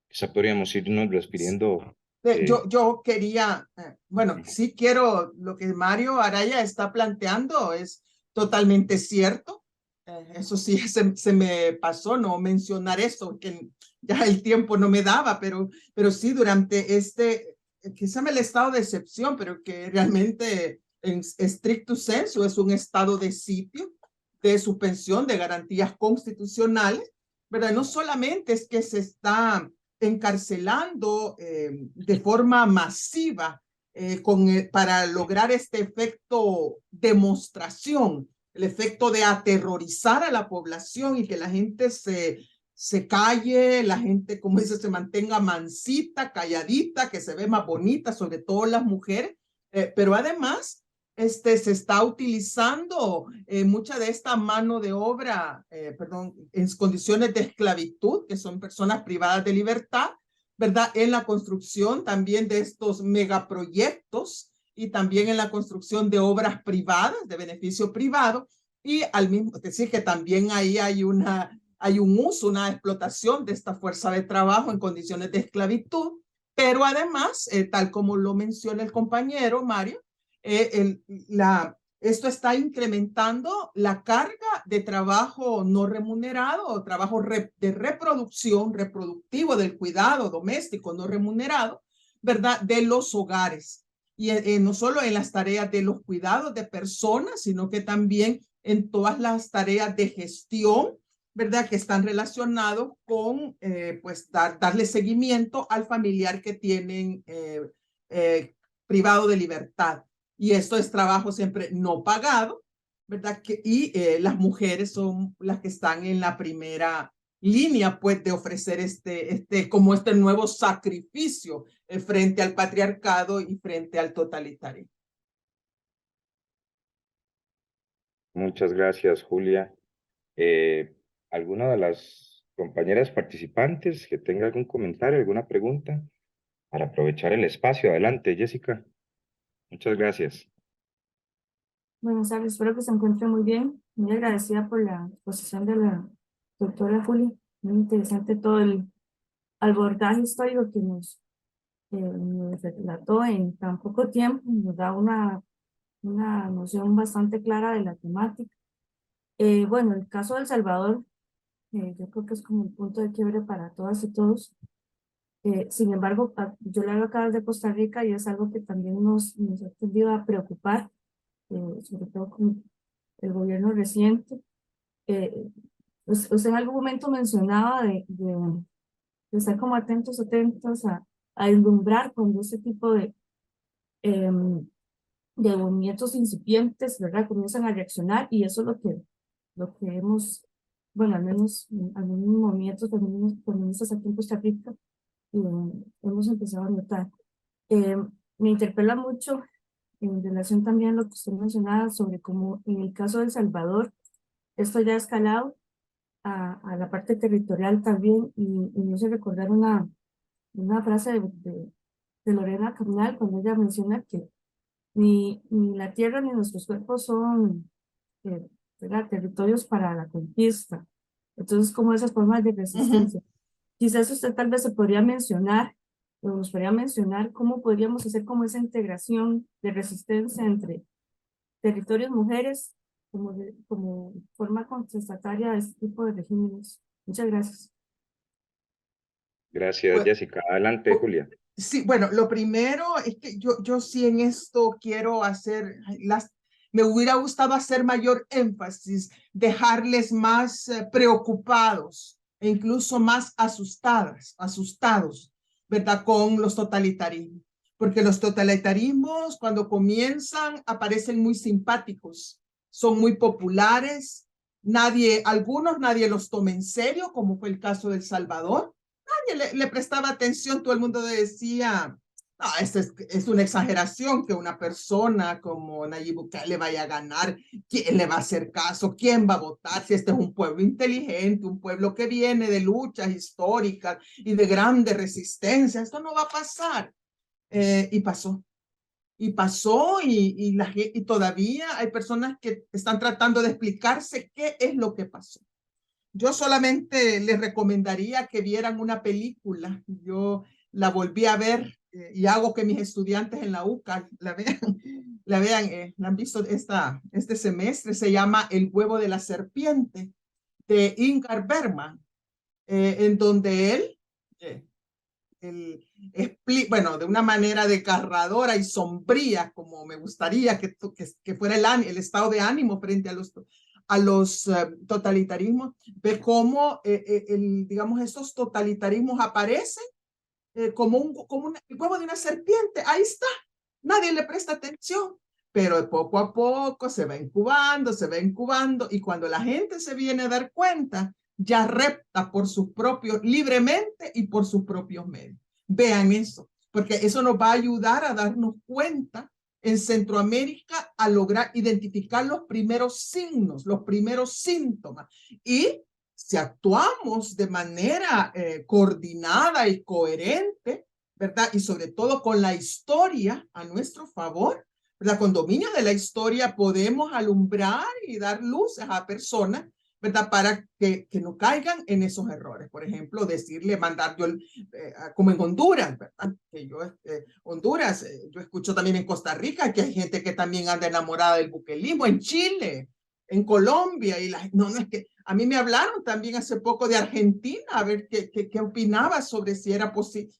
Quizá podríamos irnos refiriendo. Yo quería, bueno, sí quiero, lo que Mario Araya está planteando es totalmente cierto. Eso sí, se me pasó no mencionar eso, que ya el tiempo no me daba, pero sí, durante que se llama el estado de excepción, pero que realmente en estricto sensu es un estado de sitio, de suspensión de garantías constitucionales, ¿verdad? No solamente es que se está encarcelando de forma masiva para lograr este efecto demostración, el efecto de aterrorizar a la población y que la gente se se calle, la gente, como dice, se mantenga mansita, calladita, que se ve más bonita, sobre todo las mujeres, pero además se está utilizando mucha de esta mano de obra, perdón, en condiciones de esclavitud, que son personas privadas de libertad, ¿verdad? En la construcción también de estos megaproyectos y también en la construcción de obras privadas, de beneficio privado, y al mismo, es decir, que también ahí hay un uso, una explotación de esta fuerza de trabajo en condiciones de esclavitud, pero además, tal como lo menciona el compañero Mario, esto está incrementando la carga de trabajo no remunerado o trabajo de reproducción, reproductivo del cuidado doméstico no remunerado, ¿verdad? De los hogares. Y no solo en las tareas de los cuidados de personas, sino que también en todas las tareas de gestión, ¿verdad? Que están relacionados con, pues, darle seguimiento al familiar que tienen privado de libertad. Y esto es trabajo siempre no pagado, ¿verdad? Y las mujeres son las que están en la primera línea, pues, de ofrecer como este nuevo sacrificio frente al patriarcado y frente al totalitarismo. Muchas gracias, Julia. ¿Alguna de las compañeras participantes que tenga algún comentario, alguna pregunta? Para aprovechar el espacio. Adelante, Jessica. Muchas gracias. Buenas tardes, espero que se encuentren muy bien. Muy agradecida por la exposición de la doctora Julia. Muy interesante todo el abordaje histórico que nos relató en tan poco tiempo. Nos da una noción bastante clara de la temática. Bueno, el caso de El Salvador, yo creo que es como el punto de quiebre para todas y todos. Sin embargo, yo le hago acá desde Costa Rica y es algo que también nos ha tendido a preocupar, sobre todo con el gobierno reciente. Usted en algún momento mencionaba de estar como atentos a deslumbrar cuando ese tipo de movimientos incipientes, ¿verdad? Comienzan a reaccionar y eso es lo que hemos, bueno, al menos algunos movimientos feministas aquí en Costa Rica hemos empezado a notar. Me interpela mucho en relación también a lo que usted mencionaba sobre cómo en el caso de El Salvador, esto ya ha escalado a la parte territorial también, y me hizo recordar una frase de Lorena Cabral cuando ella menciona que ni la tierra ni nuestros cuerpos son territorios para la conquista. Entonces, como esas formas de resistencia. Quizás usted tal vez se podría mencionar, o nos podría mencionar cómo podríamos hacer como esa integración de resistencia entre territorios mujeres como forma contestataria a este tipo de regímenes. Muchas gracias. Gracias, Pues, Jessica. Adelante, Julia. Sí, bueno, lo primero es que yo sí en esto quiero me hubiera gustado hacer mayor énfasis, dejarles más preocupados e incluso más asustados, ¿verdad? Con los totalitarismos. Porque los totalitarismos cuando comienzan aparecen muy simpáticos, son muy populares, algunos nadie los toma en serio, como fue el caso de El Salvador. Nadie le prestaba atención, todo el mundo decía, no, es una exageración que una persona como Nayib Bukele vaya a ganar, ¿quién le va a hacer caso? ¿Quién va a votar? Si este es un pueblo inteligente, un pueblo que viene de luchas históricas y de grandes resistencias, esto no va a pasar. Y pasó. Y pasó y todavía hay personas que están tratando de explicarse qué es lo que pasó. Yo solamente les recomendaría que vieran una película. Yo la volví a ver y hago que mis estudiantes en la UCA la vean, la han visto este semestre. Se llama El huevo de la serpiente, de Ingmar Bergman, en donde bueno, de una manera desgarradora y sombría, como me gustaría que fuera el estado de ánimo frente a los totalitarismos, ver cómo, digamos, estos totalitarismos aparecen como el huevo de una serpiente. Ahí está, nadie le presta atención, pero poco a poco se va incubando, y cuando la gente se viene a dar cuenta ya repta por sus propios, libremente y por sus propios medios. Vean eso, porque eso nos va a ayudar a darnos cuenta en Centroamérica a lograr identificar los primeros signos, los primeros síntomas. Y si actuamos de manera coordinada y coherente, ¿verdad? Y sobre todo con la historia a nuestro favor, ¿verdad? Con dominio de la historia podemos alumbrar y dar luces a personas, ¿verdad? Para que no caigan en esos errores. Por ejemplo, decirle, mandar yo, como en Honduras, ¿verdad? Que yo, Honduras, yo escucho también en Costa Rica que hay gente que también anda enamorada del buquelismo, en Chile, en Colombia, y no, es que a mí me hablaron también hace poco de Argentina, a ver qué opinaba sobre si era posible.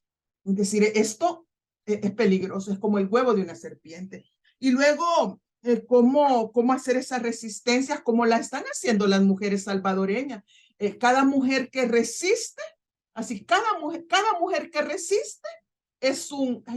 Es decir, esto es peligroso, es como el huevo de una serpiente. Y luego, cómo hacer esas resistencias, como la están haciendo las mujeres salvadoreñas. Cada mujer que resiste, así, cada mujer que resiste es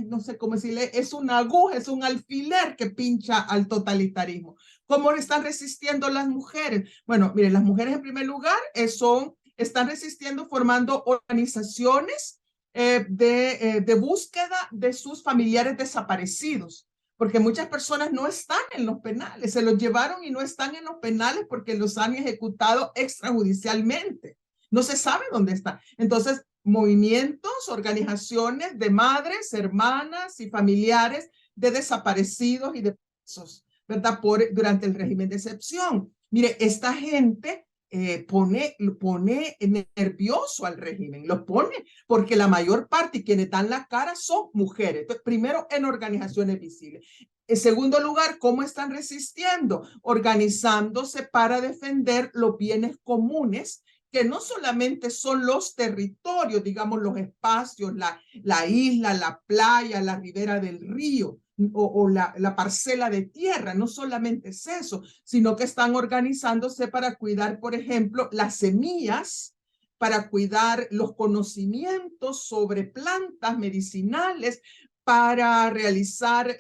no sé cómo decirle, es una aguja, es un alfiler que pincha al totalitarismo. ¿Cómo están resistiendo las mujeres? Bueno, miren, las mujeres en primer lugar están resistiendo formando organizaciones de búsqueda de sus familiares desaparecidos, porque muchas personas no están en los penales, se los llevaron y no están en los penales porque los han ejecutado extrajudicialmente. No se sabe dónde están. Entonces, movimientos, organizaciones de madres, hermanas y familiares de desaparecidos y de presos, ¿verdad? Durante el régimen de excepción. Mire, esta gente pone nervioso al régimen, lo pone, porque la mayor parte y quienes dan la cara son mujeres. Entonces, primero, en organizaciones visibles. En segundo lugar, ¿cómo están resistiendo? Organizándose para defender los bienes comunes, que no solamente son los territorios, digamos, los espacios, la isla, la playa, la ribera del río, o la parcela de tierra, no solamente es eso, sino que están organizándose para cuidar, por ejemplo, las semillas, para cuidar los conocimientos sobre plantas medicinales, para realizar,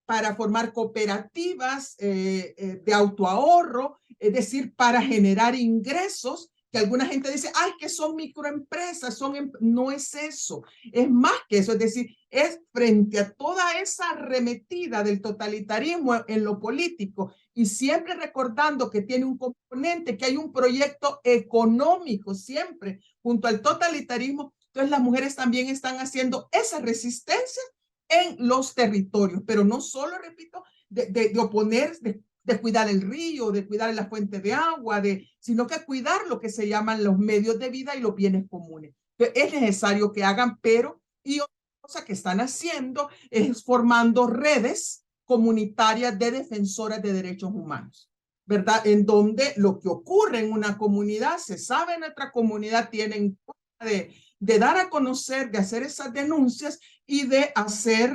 para formar cooperativas de autoahorro, es decir, para generar ingresos, que alguna gente dice, ay, que son microempresas, no es eso, es más que eso, es decir, es frente a toda esa arremetida del totalitarismo en lo político, y siempre recordando que tiene un componente, que hay un proyecto económico siempre junto al totalitarismo. Entonces las mujeres también están haciendo esa resistencia en los territorios, pero no solo, repito, de oponer, de cuidar el río, de cuidar la fuente de agua, sino que cuidar lo que se llaman los medios de vida y los bienes comunes. Entonces, es necesario que hagan, pero y otra cosa que están haciendo es formando redes comunitarias de defensoras de derechos humanos, ¿verdad? En donde lo que ocurre en una comunidad, se sabe en nuestra comunidad, tienen de dar a conocer, de hacer esas denuncias y de hacer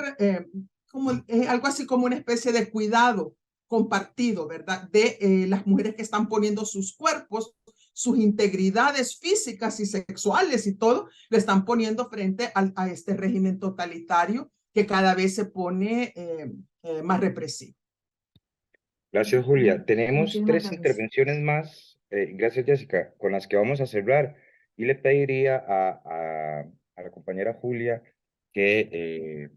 algo así como una especie de cuidado compartido, ¿verdad? De las mujeres que están poniendo sus cuerpos, sus integridades físicas y sexuales y todo, lo están poniendo frente a este régimen totalitario que cada vez se pone más represivo. Gracias, Julia. Tenemos Muchísimas tres gracias. intervenciones más, gracias, Jessica, con las que vamos a cerrar. Y le pediría a la compañera Julia que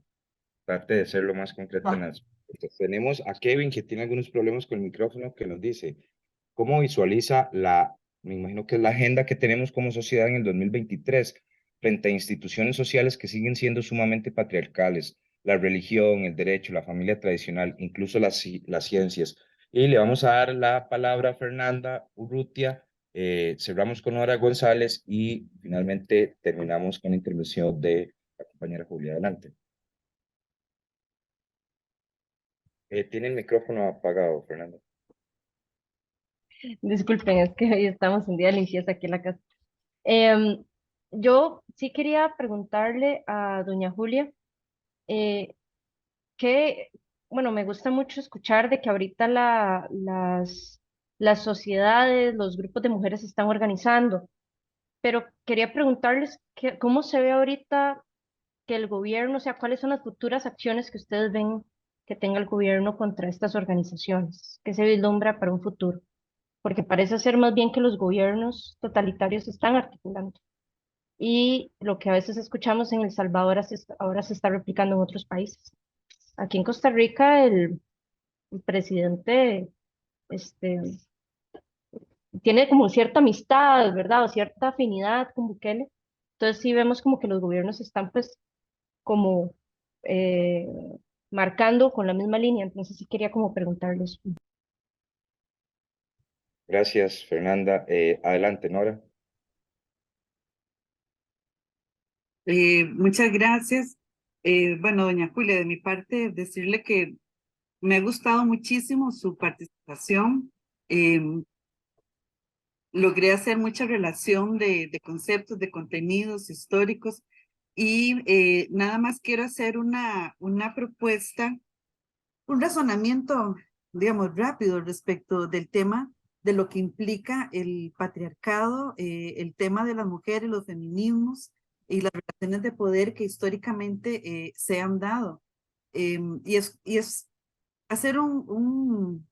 trate de ser lo más concreta en las respuestas. Tenemos a Kevin, que tiene algunos problemas con el micrófono, que nos dice, ¿cómo visualiza me imagino que es la agenda que tenemos como sociedad en el 2023 frente a instituciones sociales que siguen siendo sumamente patriarcales, la religión, el derecho, la familia tradicional, incluso las ciencias? Y le vamos a dar la palabra a Fernanda Urrutia, cerramos con Nora González y finalmente terminamos con la intervención de la compañera Julia. Adelante. Tiene el micrófono apagado, Fernanda. Disculpen, es que hoy estamos en día de limpieza aquí en la casa. Em, yo sí quería preguntarle a doña Julia eh, que, bueno, me gusta mucho escuchar de que ahorita las sociedades, los grupos de mujeres se están organizando, pero quería preguntarles cómo se ve ahorita que el gobierno, o sea, cuáles son las futuras acciones que ustedes ven que tenga el gobierno contra estas organizaciones, que se vislumbra para un futuro. porque parece ser más bien que los gobiernos totalitarios se están articulando. Y lo que a veces escuchamos en El Salvador ahora se está replicando en otros países. Aquí en Costa Rica el presidente este, tiene como cierta amistad, ¿verdad? O cierta afinidad con Bukele. Entonces sí vemos como que los gobiernos están pues como eh, marcando con la misma línea. Entonces sí quería como preguntarles. Gracias, Fernanda. Adelante, Nora. Muchas gracias. Bueno, doña Julia, de mi parte, decirle que me ha gustado muchísimo su participación. Logré hacer mucha relación de conceptos, de contenidos históricos y nada más quiero hacer una propuesta, un razonamiento, digamos, rápido respecto del tema de lo que implica el patriarcado, el tema de las mujeres, los feminismos y las relaciones de poder que históricamente se han dado. Y es hacer un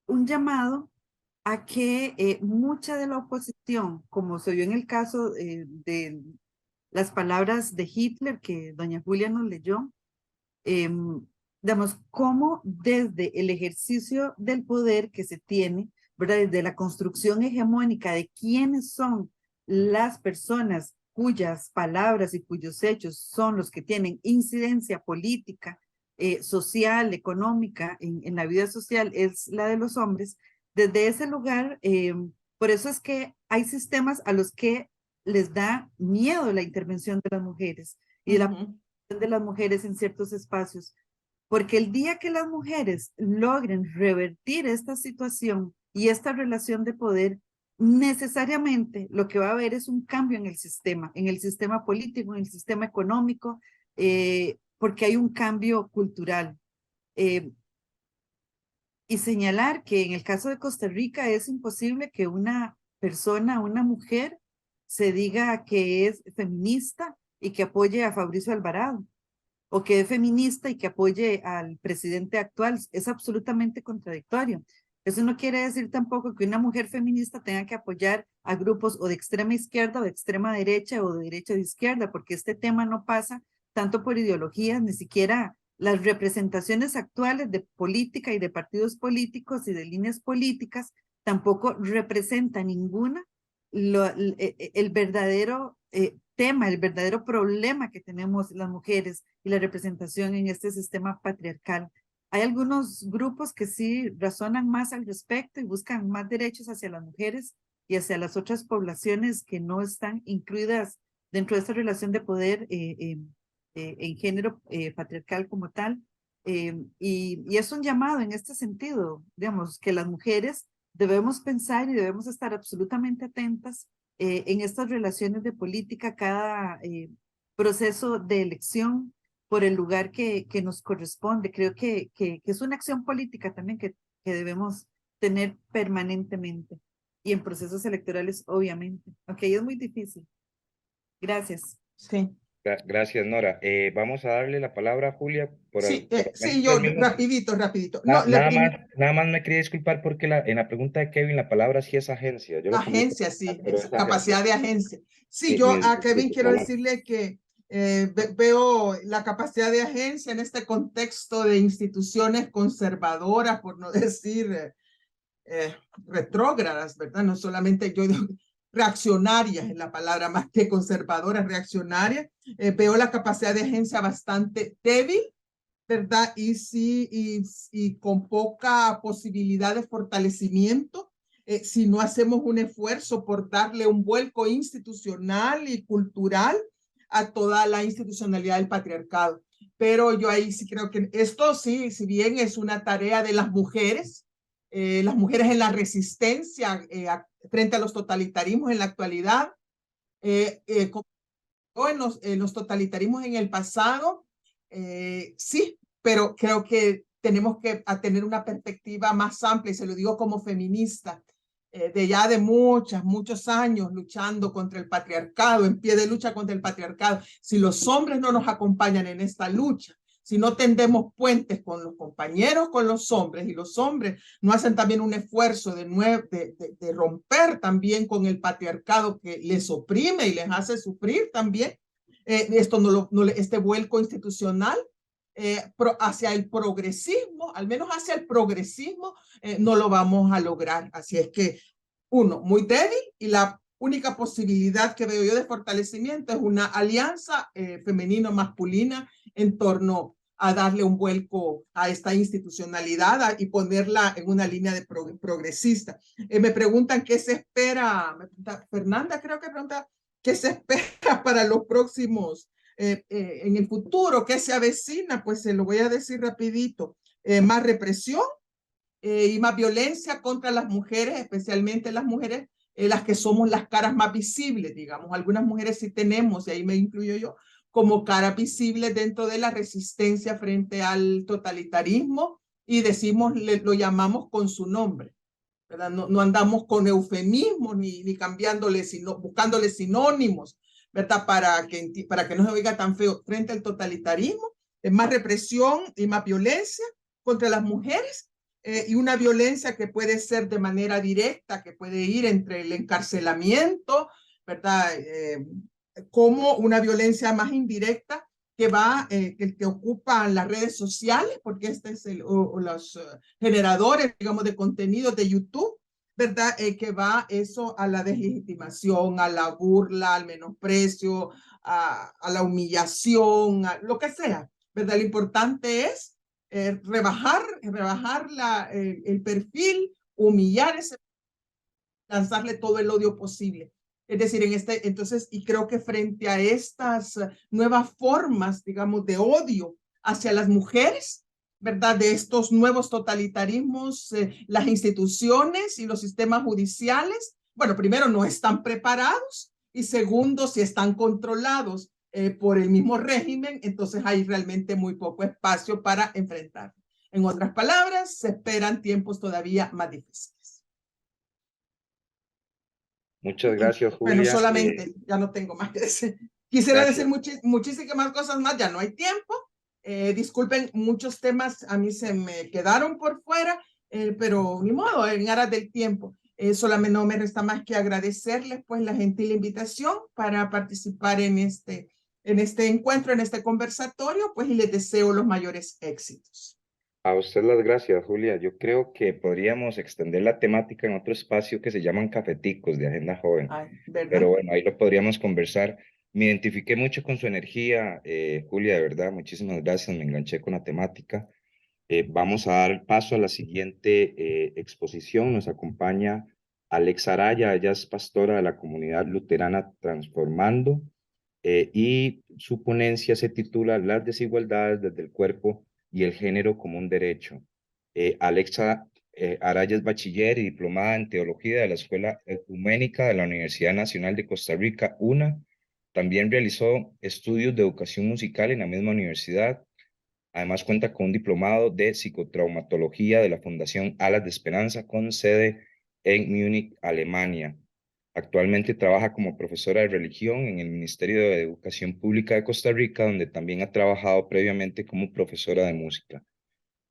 llamado a que mucha de la oposición, como se vio en el caso de las palabras de Hitler que doña Julia nos leyó, digamos, cómo desde el ejercicio del poder que se tiene, ¿verdad? Desde la construcción hegemónica de quiénes son las personas cuyas palabras y cuyos hechos son los que tienen incidencia política, social, económica en la vida social, es la de los hombres. Desde ese lugar, por eso es que hay sistemas a los que les da miedo la intervención de las mujeres y la de las mujeres en ciertos espacios, porque el día que las mujeres logren revertir esta situación y esta relación de poder, necesariamente lo que va a haber es un cambio en el sistema político, en el sistema económico, porque hay un cambio cultural. Y señalar que en el caso de Costa Rica es imposible que una persona, una mujer, se diga que es feminista y que apoye a Fabricio Alvarado, o que es feminista y que apoye al presidente actual. Es absolutamente contradictorio. Eso no quiere decir tampoco que una mujer feminista tenga que apoyar a grupos o de extrema izquierda o de extrema derecha o de derecha de izquierda, porque este tema no pasa tanto por ideologías, ni siquiera las representaciones actuales de política y de partidos políticos y de líneas políticas tampoco representa ninguna el verdadero tema, el verdadero problema que tenemos las mujeres y la representación en este sistema patriarcal. Hay algunos grupos que sí razonan más al respecto y buscan más derechos hacia las mujeres y hacia las otras poblaciones que no están incluidas dentro de esta relación de poder en género patriarcal como tal. Y es un llamado en este sentido, digamos, que las mujeres debemos pensar y debemos estar absolutamente atentas en estas relaciones de política, cada proceso de elección por el lugar que nos corresponde. Creo que es una acción política también que debemos tener permanentemente y en procesos electorales, obviamente. Ok, es muy difícil. Gracias. Sí. Gracias, Nora. Vamos a darle la palabra a Julia por Sí, por sí, yo 3 minutos. rapidito. No, Nada más me quería disculpar porque en la pregunta de Kevin la palabra sí es agencia. Yo lo cambié por agencia, sí, pero es capacidad agencia. de agencia. Sí, Sí, yo a Kevin quiero disculpa. decirle que veo la capacidad de agencia en este contexto de instituciones conservadoras, por no decir retrógradas, ¿verdad? No solamente yo digo reaccionarias es la palabra, más que conservadoras, reaccionarias. Veo la capacidad de agencia bastante débil, ¿verdad? Y sí, y con poca posibilidad de fortalecimiento si no hacemos un esfuerzo por darle un vuelco institucional y cultural a toda la institucionalidad del patriarcado. Pero yo ahí sí creo que esto sí, si bien es una tarea de las mujeres en la resistencia frente a los totalitarismos en la actualidad, en los totalitarismos en el pasado, sí, pero creo que tenemos que tener una perspectiva más amplia, y se lo digo como feminista, de ya de muchos años luchando contra el patriarcado, en pie de lucha contra el patriarcado. Si los hombres no nos acompañan en esta lucha, si no tendemos puentes con los compañeros, con los hombres, y los hombres no hacen también un esfuerzo de romper también con el patriarcado que les oprime y les hace sufrir también, esto este vuelco institucional hacia el progresismo, al menos hacia el progresismo, no lo vamos a lograr. Así es que, uno, muy débil, y la única posibilidad que veo yo de fortalecimiento es una alianza femenino-masculina en torno a darle un vuelco a esta institucionalidad y ponerla en una línea de progresista. Me preguntan qué se espera, Fernanda creo que pregunta, qué se espera para los próximos, en el futuro, qué se avecina. Pues se lo voy a decir rapidito. Más represión y más violencia contra las mujeres, especialmente las mujeres, las que somos las caras más visibles, digamos. Algunas mujeres sí tenemos, y ahí me incluyo yo, como cara visible dentro de la resistencia frente al totalitarismo, y decimos, lo llamamos con su nombre, ¿verdad? No andamos con eufemismos ni cambiándole, sino buscándole sinónimos, ¿verdad? Para que no se oiga tan feo frente al totalitarismo. Más represión y más violencia contra las mujeres, y una violencia que puede ser de manera directa, que puede ir entre el encarcelamiento, ¿verdad? Como una violencia más indirecta que va, que ocupan las redes sociales, porque este es los generadores, digamos, de contenido de YouTube, ¿verdad? Que va eso a la deslegitimación, a la burla, al menosprecio, a la humillación, a lo que sea, ¿verdad? Lo importante es rebajar el perfil, humillar ese, lanzarle todo el odio posible. Es decir, entonces, y creo que frente a estas nuevas formas, digamos, de odio hacia las mujeres, ¿verdad? De estos nuevos totalitarismos, las instituciones y los sistemas judiciales, bueno, primero no están preparados, y segundo, si están controlados por el mismo régimen, entonces hay realmente muy poco espacio para enfrentar. En otras palabras, se esperan tiempos todavía más difíciles. Muchas gracias, Bueno, Julia. solamente, ya no tengo más que decir. Quisiera decir Gracias. muchísimas cosas más, ya no hay tiempo. Disculpen, muchos temas a mí se me quedaron por fuera, pero ni modo, en aras del tiempo. Solamente no me resta más que agradecerles pues la gentil invitación para participar en este encuentro, en este conversatorio, pues, y les deseo los mayores éxitos. A usted las gracias, Julia. Yo creo que podríamos extender la temática en otro espacio que se llaman cafeticos de Agenda Joven. Ay, ¿verdad? Pero bueno, ahí lo podríamos conversar. Me identifiqué mucho con su energía, Julia, de verdad. Muchísimas gracias. Me enganché con la temática. Vamos a dar paso a la siguiente exposición. Nos acompaña Alexa Araya. Ella es pastora de la comunidad luterana Transformando, y su ponencia se titula Las desigualdades desde el cuerpo y el género como un derecho. Alexa Araya es bachiller y diplomada en teología de la Escuela Ecuménica de la Universidad Nacional de Costa Rica, UNA. También realizó estudios de educación musical en la misma universidad. Además cuenta con un diplomado de psicotraumatología de la Fundación Alas de Esperanza con sede en Múnich, Alemania. Actualmente trabaja como profesora de religión en el Ministerio de Educación Pública de Costa Rica, donde también ha trabajado previamente como profesora de música.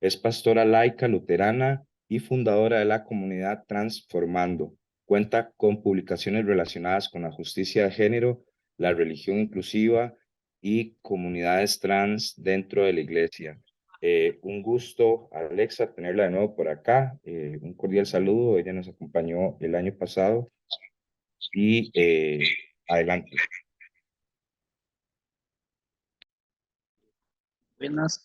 Es pastora laica luterana y fundadora de la comunidad Transformando. Cuenta con publicaciones relacionadas con la justicia de género, la religión inclusiva y comunidades trans dentro de la iglesia. Un gusto, Alexa, tenerla de nuevo por acá. Un cordial saludo. Ella nos acompañó el año pasado y adelante. Buenas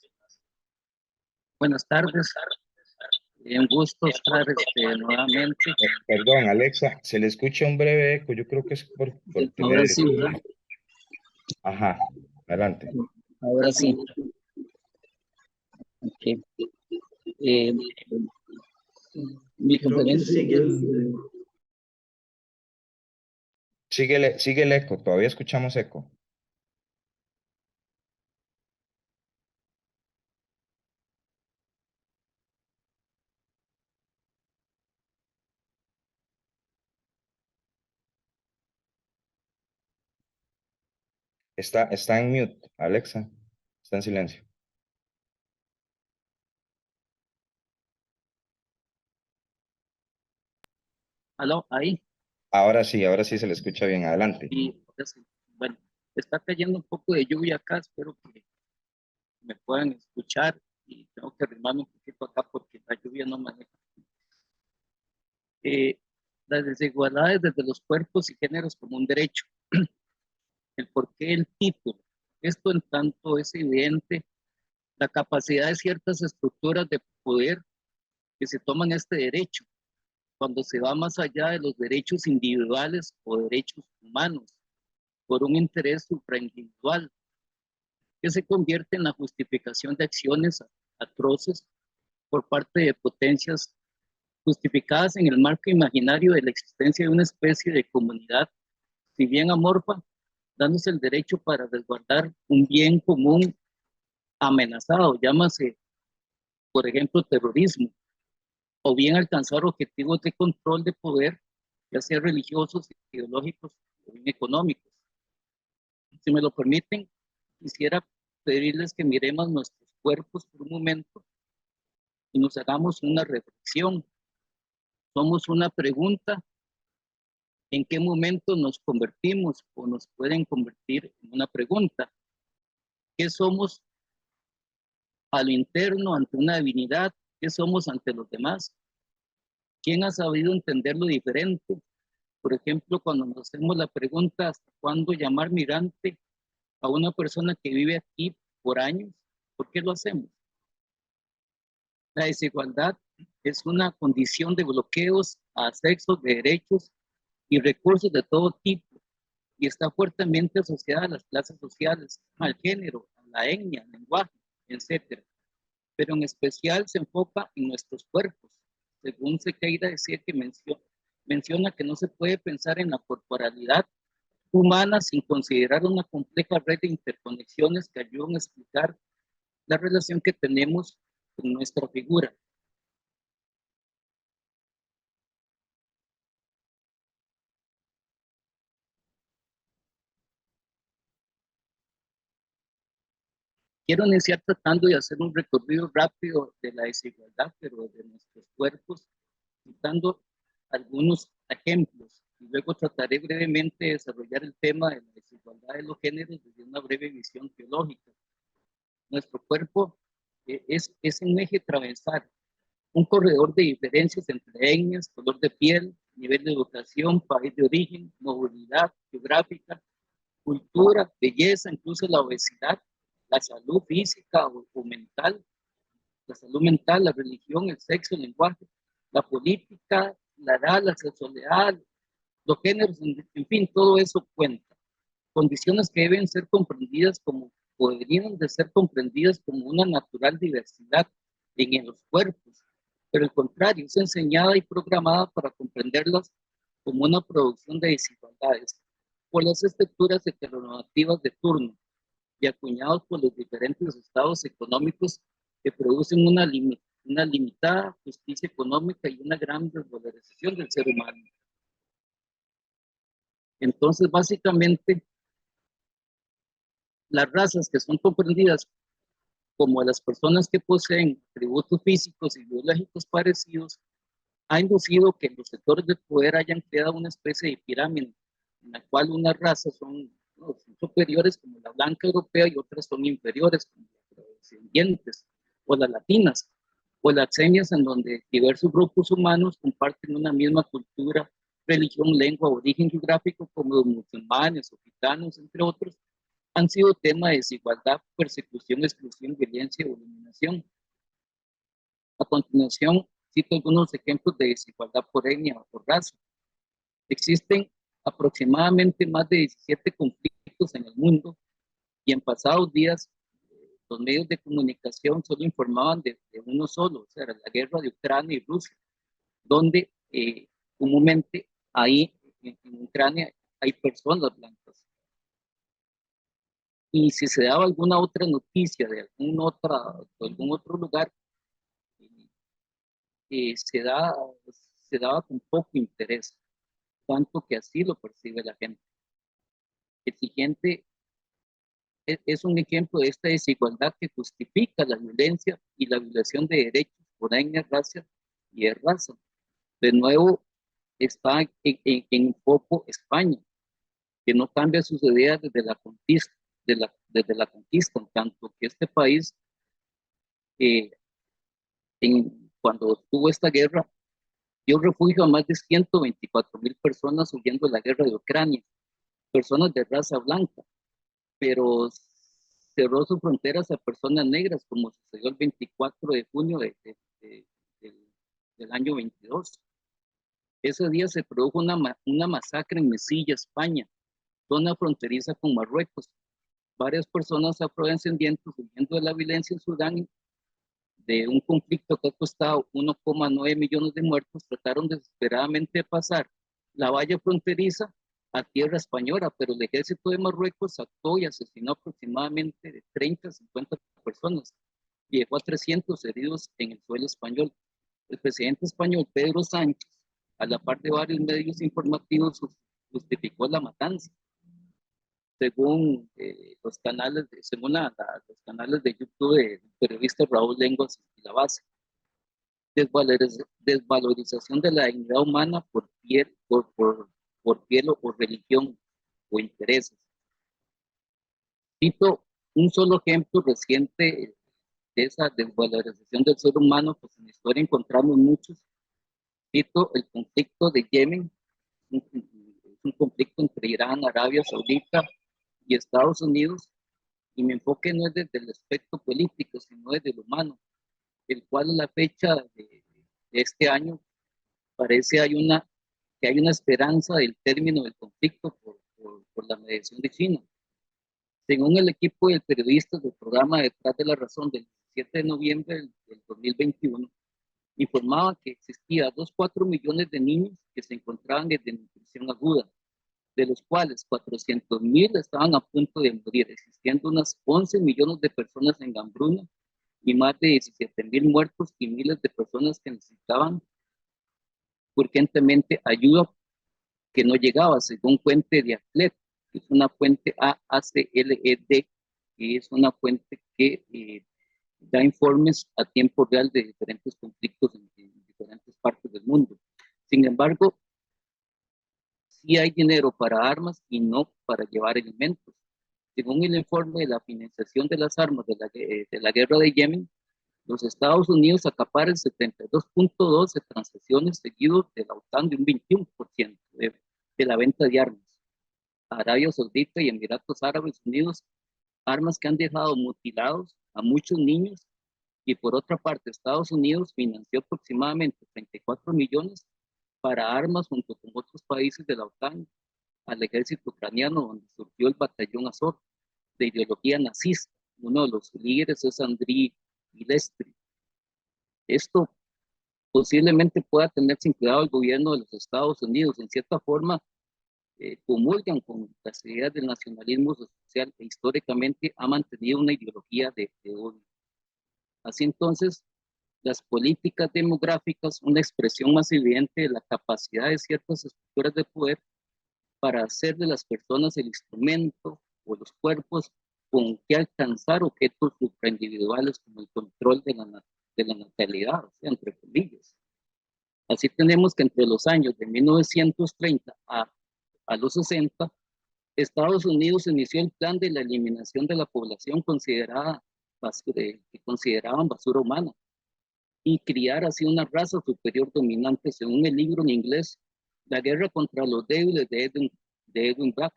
tardes. Un gusto estar nuevamente. Perdón, Alexa, se le escucha un breve eco. Yo creo que es por Ahora tener... sí, ¿verdad? Ajá, adelante. Ahora sí. Okay. Mi Creo que conferencia sigue es, Sigue el eco, todavía escuchamos eco. Está en mute, Alexa. Está en silencio. aló, ahí. Ahora sí se le escucha bien. Adelante. Y ahora sí. Bueno, está cayendo un poco de lluvia acá, espero que me puedan escuchar y tengo que arrimarme un poquito acá porque la lluvia no me deja. Las desigualdades desde los cuerpos y géneros como un derecho. El porqué el título. Esto en tanto es evidente la capacidad de ciertas estructuras de poder que se toman este derecho cuando se va más allá de los derechos individuales o derechos humanos por un interés supraindividual que se convierte en la justificación de acciones atroces por parte de potencias justificadas en el marco imaginario de la existencia de una especie de comunidad, si bien amorfa, dándose el derecho para resguardar un bien común amenazado, llámase, por ejemplo, terrorismo, o bien alcanzar objetivos de control de poder, ya sea religiosos, ideológicos o bien económicos. Si me lo permiten, quisiera pedirles que miremos nuestros cuerpos por un momento y nos hagamos una reflexión. Somos una pregunta: ¿en qué momento nos convertimos o nos pueden convertir en una pregunta? ¿Qué somos a lo interno ante una divinidad? ¿Qué somos ante los demás? ¿Quién ha sabido entender lo diferente? Por ejemplo, cuando nos hacemos la pregunta ¿hasta cuándo llamar migrante a una persona que vive aquí por años? ¿Por qué lo hacemos? La desigualdad es una condición de bloqueos a accesos de derechos y recursos de todo tipo y está fuertemente asociada a las clases sociales, al género, a la etnia, al lenguaje, etc. Pero en especial se enfoca en nuestros cuerpos. Según Sequeira decía que menciona que no se puede pensar en la corporalidad humana sin considerar una compleja red de interconexiones que ayudan a explicar la relación que tenemos con nuestra figura. Quiero iniciar tratando de hacer un recorrido rápido de la desigualdad, pero de nuestros cuerpos, citando algunos ejemplos. Y luego trataré brevemente de desarrollar el tema de la desigualdad de los géneros desde una breve visión teológica. Nuestro cuerpo es un eje transversal, un corredor de diferencias entre etnias, color de piel, nivel de educación, país de origen, movilidad geográfica, cultura, belleza, incluso la obesidad, la salud física o mental, la salud mental, la religión, el sexo, el lenguaje, la política, la edad, la sexualidad, los géneros, en fin, todo eso cuenta. Condiciones que deben ser comprendidas como, o deberían de ser comprendidas como una natural diversidad en los cuerpos, pero al contrario, es enseñada y programada para comprenderlas como una producción de desigualdades por las estructuras heteronormativas de turno y acuñados por los diferentes estados económicos que producen una limitada justicia económica y una gran desvalorización del ser humano. Entonces, básicamente, las razas que son comprendidas como las personas que poseen atributos físicos y biológicos parecidos, ha inducido que los sectores de poder hayan creado una especie de pirámide en la cual unas razas son superiores como la blanca europea y otras son inferiores como las descendientes o las latinas o las etnias en donde diversos grupos humanos comparten una misma cultura, religión, lengua, origen geográfico como los musulmanes o gitanos, entre otros, han sido tema de desigualdad, persecución, exclusión, violencia o eliminación. A continuación, cito algunos ejemplos de desigualdad por etnia o por raza. Existen aproximadamente más de 17 conflictos en el mundo y en pasados días los medios de comunicación solo informaban de uno solo, o sea, la guerra de Ucrania y Rusia, donde comúnmente ahí en Ucrania hay personas blancas. Y si se daba alguna otra noticia de algún otro lugar, se daba con poco interés, tanto que así lo percibe la gente. El siguiente es un ejemplo de esta desigualdad que justifica la violencia y la violación de derechos por etnia, raza y de raza. De nuevo, está en foco España, que no cambia sus ideas desde la conquista, desde la conquista, en tanto que este país, eh, cuando tuvo esta guerra, dio refugio a más de 124.000 personas huyendo de la guerra de Ucrania, personas de raza blanca, pero cerró sus fronteras a personas negras, como sucedió el 24 de junio del, del año 22. Ese día se produjo una masacre en Mesilla, España, zona fronteriza con Marruecos. Varias personas afrodescendientes huyendo de la violencia en Sudán, de un conflicto que ha costado 1,9 millones de muertos, trataron desesperadamente de pasar la valla fronteriza a tierra española, pero el ejército de Marruecos actuó y asesinó aproximadamente de 30 a 50 personas y dejó a 300 heridos en el suelo español. El presidente español, Pedro Sánchez, a la par de varios medios informativos, justificó la matanza. Según los canales los canales de YouTube del periodista Raúl Lenguas y La Base, desvalorización de la dignidad humana por piel, por piel o religión o intereses. Cito un solo ejemplo reciente de esa desvalorización del ser humano, pues en la historia encontramos muchos. Cito el conflicto de Yemen, un conflicto entre Irán, Arabia Saudita y Estados Unidos, y mi enfoque no es desde el aspecto político, sino desde el humano, el cual a la fecha de este año parece que hay una esperanza del término del conflicto por la mediación de China. Según el equipo de periodistas del programa Detrás de la Razón del 17 de noviembre del 2021, informaba que existía 2,4 millones de niños que se encontraban en desnutrición aguda, de los cuales 400.000 estaban a punto de morir, existiendo unas 11 millones de personas en hambruna y más de 17.000 muertos y miles de personas que necesitaban urgentemente ayuda que no llegaba, según fuente de ACLED, que es una fuente AACLED, que es una fuente que da informes a tiempo real de diferentes conflictos en diferentes partes del mundo. Sin embargo, sí hay dinero para armas y no para llevar alimentos. Según el informe de la financiación de las armas de la guerra de Yemen, los Estados Unidos acaparan el 72,2% de transacciones, seguido de la OTAN de un 21% de la venta de armas. Arabia Saudita y Emiratos Árabes Unidos, armas que han dejado mutilados a muchos niños, y por otra parte Estados Unidos financió aproximadamente 34 millones para armas junto con otros países de la OTAN al ejército ucraniano, donde surgió el batallón Azov de ideología nazista. Uno de los líderes es Andriy Gillespie. Esto posiblemente pueda tener sin cuidado el gobierno de los Estados Unidos. En cierta forma, comulgan con las ideas del nacionalismo social que históricamente ha mantenido una ideología de odio. Así entonces, las políticas demográficas, una expresión más evidente de la capacidad de ciertas estructuras de poder para hacer de las personas el instrumento o los cuerpos con que alcanzar objetos supraindividuales como el control de la natalidad, o sea, entre comillas. Así tenemos que entre los años de 1930 a los 60, Estados Unidos inició el plan de la eliminación de la población que consideraban basura humana y criar así una raza superior dominante, según el libro en inglés La guerra contra los débiles de Edwin Black.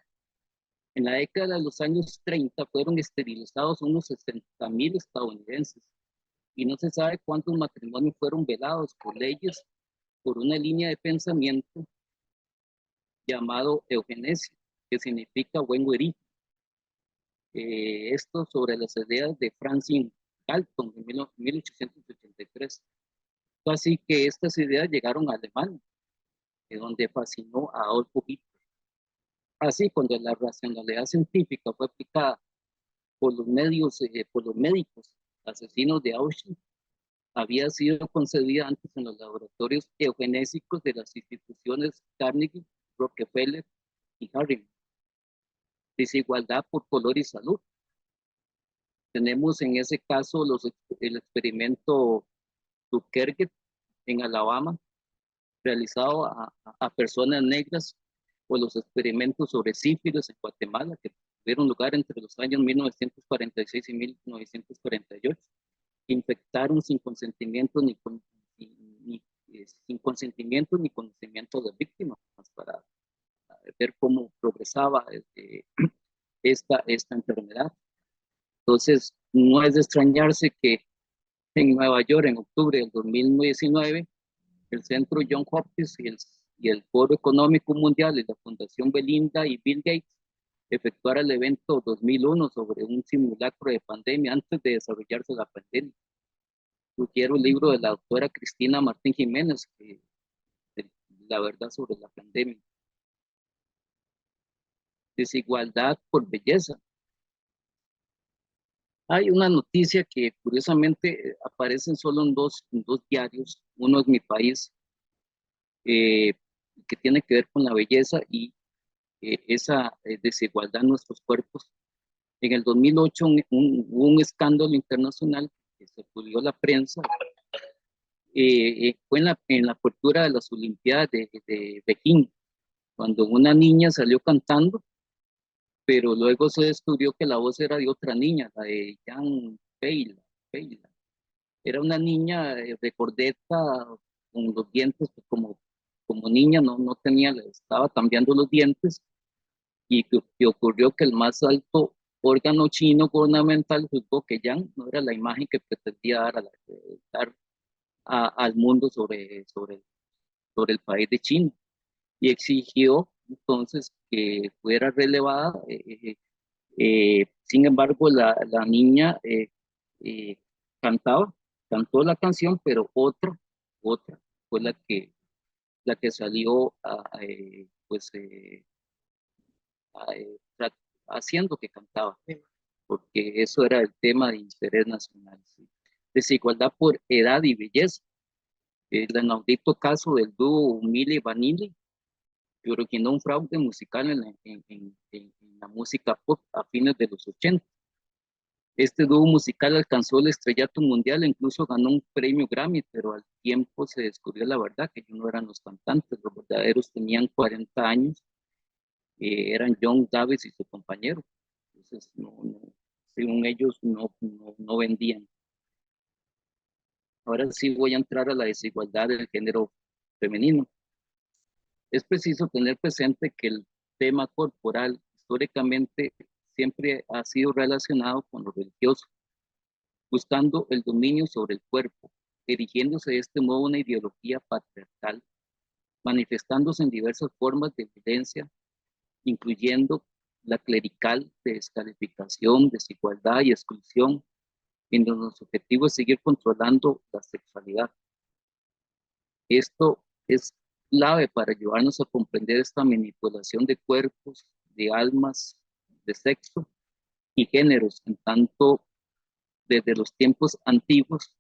En la década de los años 30 fueron esterilizados unos 60.000 estadounidenses y no se sabe cuántos matrimonios fueron velados por leyes por una línea de pensamiento llamado eugenesia, que significa buen güerito. Esto sobre las ideas de Francis Galton en 1883. Así que estas ideas llegaron a Alemania, donde fascinó a Adolfo Hitler. Así, cuando la racionalidad científica fue aplicada por los médicos asesinos de Auschwitz, había sido concebida antes en los laboratorios eugenésicos de las instituciones Carnegie, Rockefeller y Harriman. Desigualdad por color y salud. Tenemos en ese caso el experimento Tuskegee en Alabama, realizado a personas negras, o los experimentos sobre sífilis en Guatemala, que tuvieron lugar entre los años 1946 y 1948, que infectaron sin consentimiento sin consentimiento ni conocimiento de víctimas, para ver cómo progresaba esta enfermedad. Entonces, no es de extrañarse que en Nueva York, en octubre del 2019, el Centro John Hopkins y el Foro Económico Mundial y la Fundación Belinda y Bill Gates efectuara el evento 2001 sobre un simulacro de pandemia antes de desarrollarse la pandemia. Sugiero el libro de la doctora Cristina Martín Jiménez, La verdad sobre la pandemia. Desigualdad por belleza. Hay una noticia que curiosamente aparece solo en dos diarios. Uno es Mi País, que tiene que ver con la belleza y esa desigualdad en nuestros cuerpos. En el 2008 hubo un escándalo internacional que se publicó en la prensa. Fue en la apertura de las Olimpiadas de Pekín, cuando una niña salió cantando, pero luego se descubrió que la voz era de otra niña, la de Jan Peila. Era una niña recordeta, con los dientes, pues, como niña, no tenía, le estaba cambiando los dientes, y que ocurrió que el más alto órgano chino gubernamental juzgó que Yang no era la imagen que pretendía dar al mundo sobre el país de China, y exigió entonces que fuera relevada. Sin embargo, la niña cantó la canción, pero otra fue la que salió haciendo que cantaba, porque eso era el tema de interés nacional. ¿Sí? Desigualdad por edad y belleza. El inaudito caso del dúo Milli Vanilli, que originó un fraude musical en la música pop a fines de los 80. Este dúo musical alcanzó el estrellato mundial e incluso ganó un premio Grammy, pero al tiempo se descubrió la verdad, que ellos no eran los cantantes, los verdaderos tenían 40 años, eran John Davis y su compañero. Entonces, según ellos, no vendían. Ahora sí voy a entrar a la desigualdad del género femenino. Es preciso tener presente que el tema corporal históricamente siempre ha sido relacionado con lo religioso, buscando el dominio sobre el cuerpo, erigiéndose de este modo una ideología patriarcal, manifestándose en diversas formas de violencia, incluyendo la clerical de descalificación, desigualdad y exclusión, en donde nuestro objetivo es seguir controlando la sexualidad. Esto es clave para ayudarnos a comprender esta manipulación de cuerpos, de almas, de sexo y géneros, en tanto desde los tiempos antiguos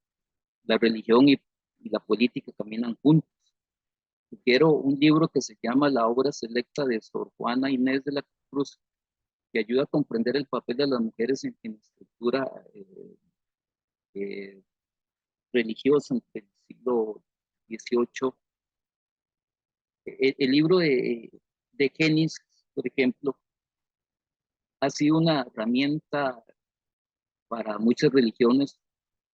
la religión y la política caminan juntos. Quiero un libro que se llama La obra selecta de Sor Juana Inés de la Cruz, que ayuda a comprender el papel de las mujeres en la estructura religiosa entre el siglo XVIII. El libro de Génesis, por ejemplo, ha sido una herramienta para muchas religiones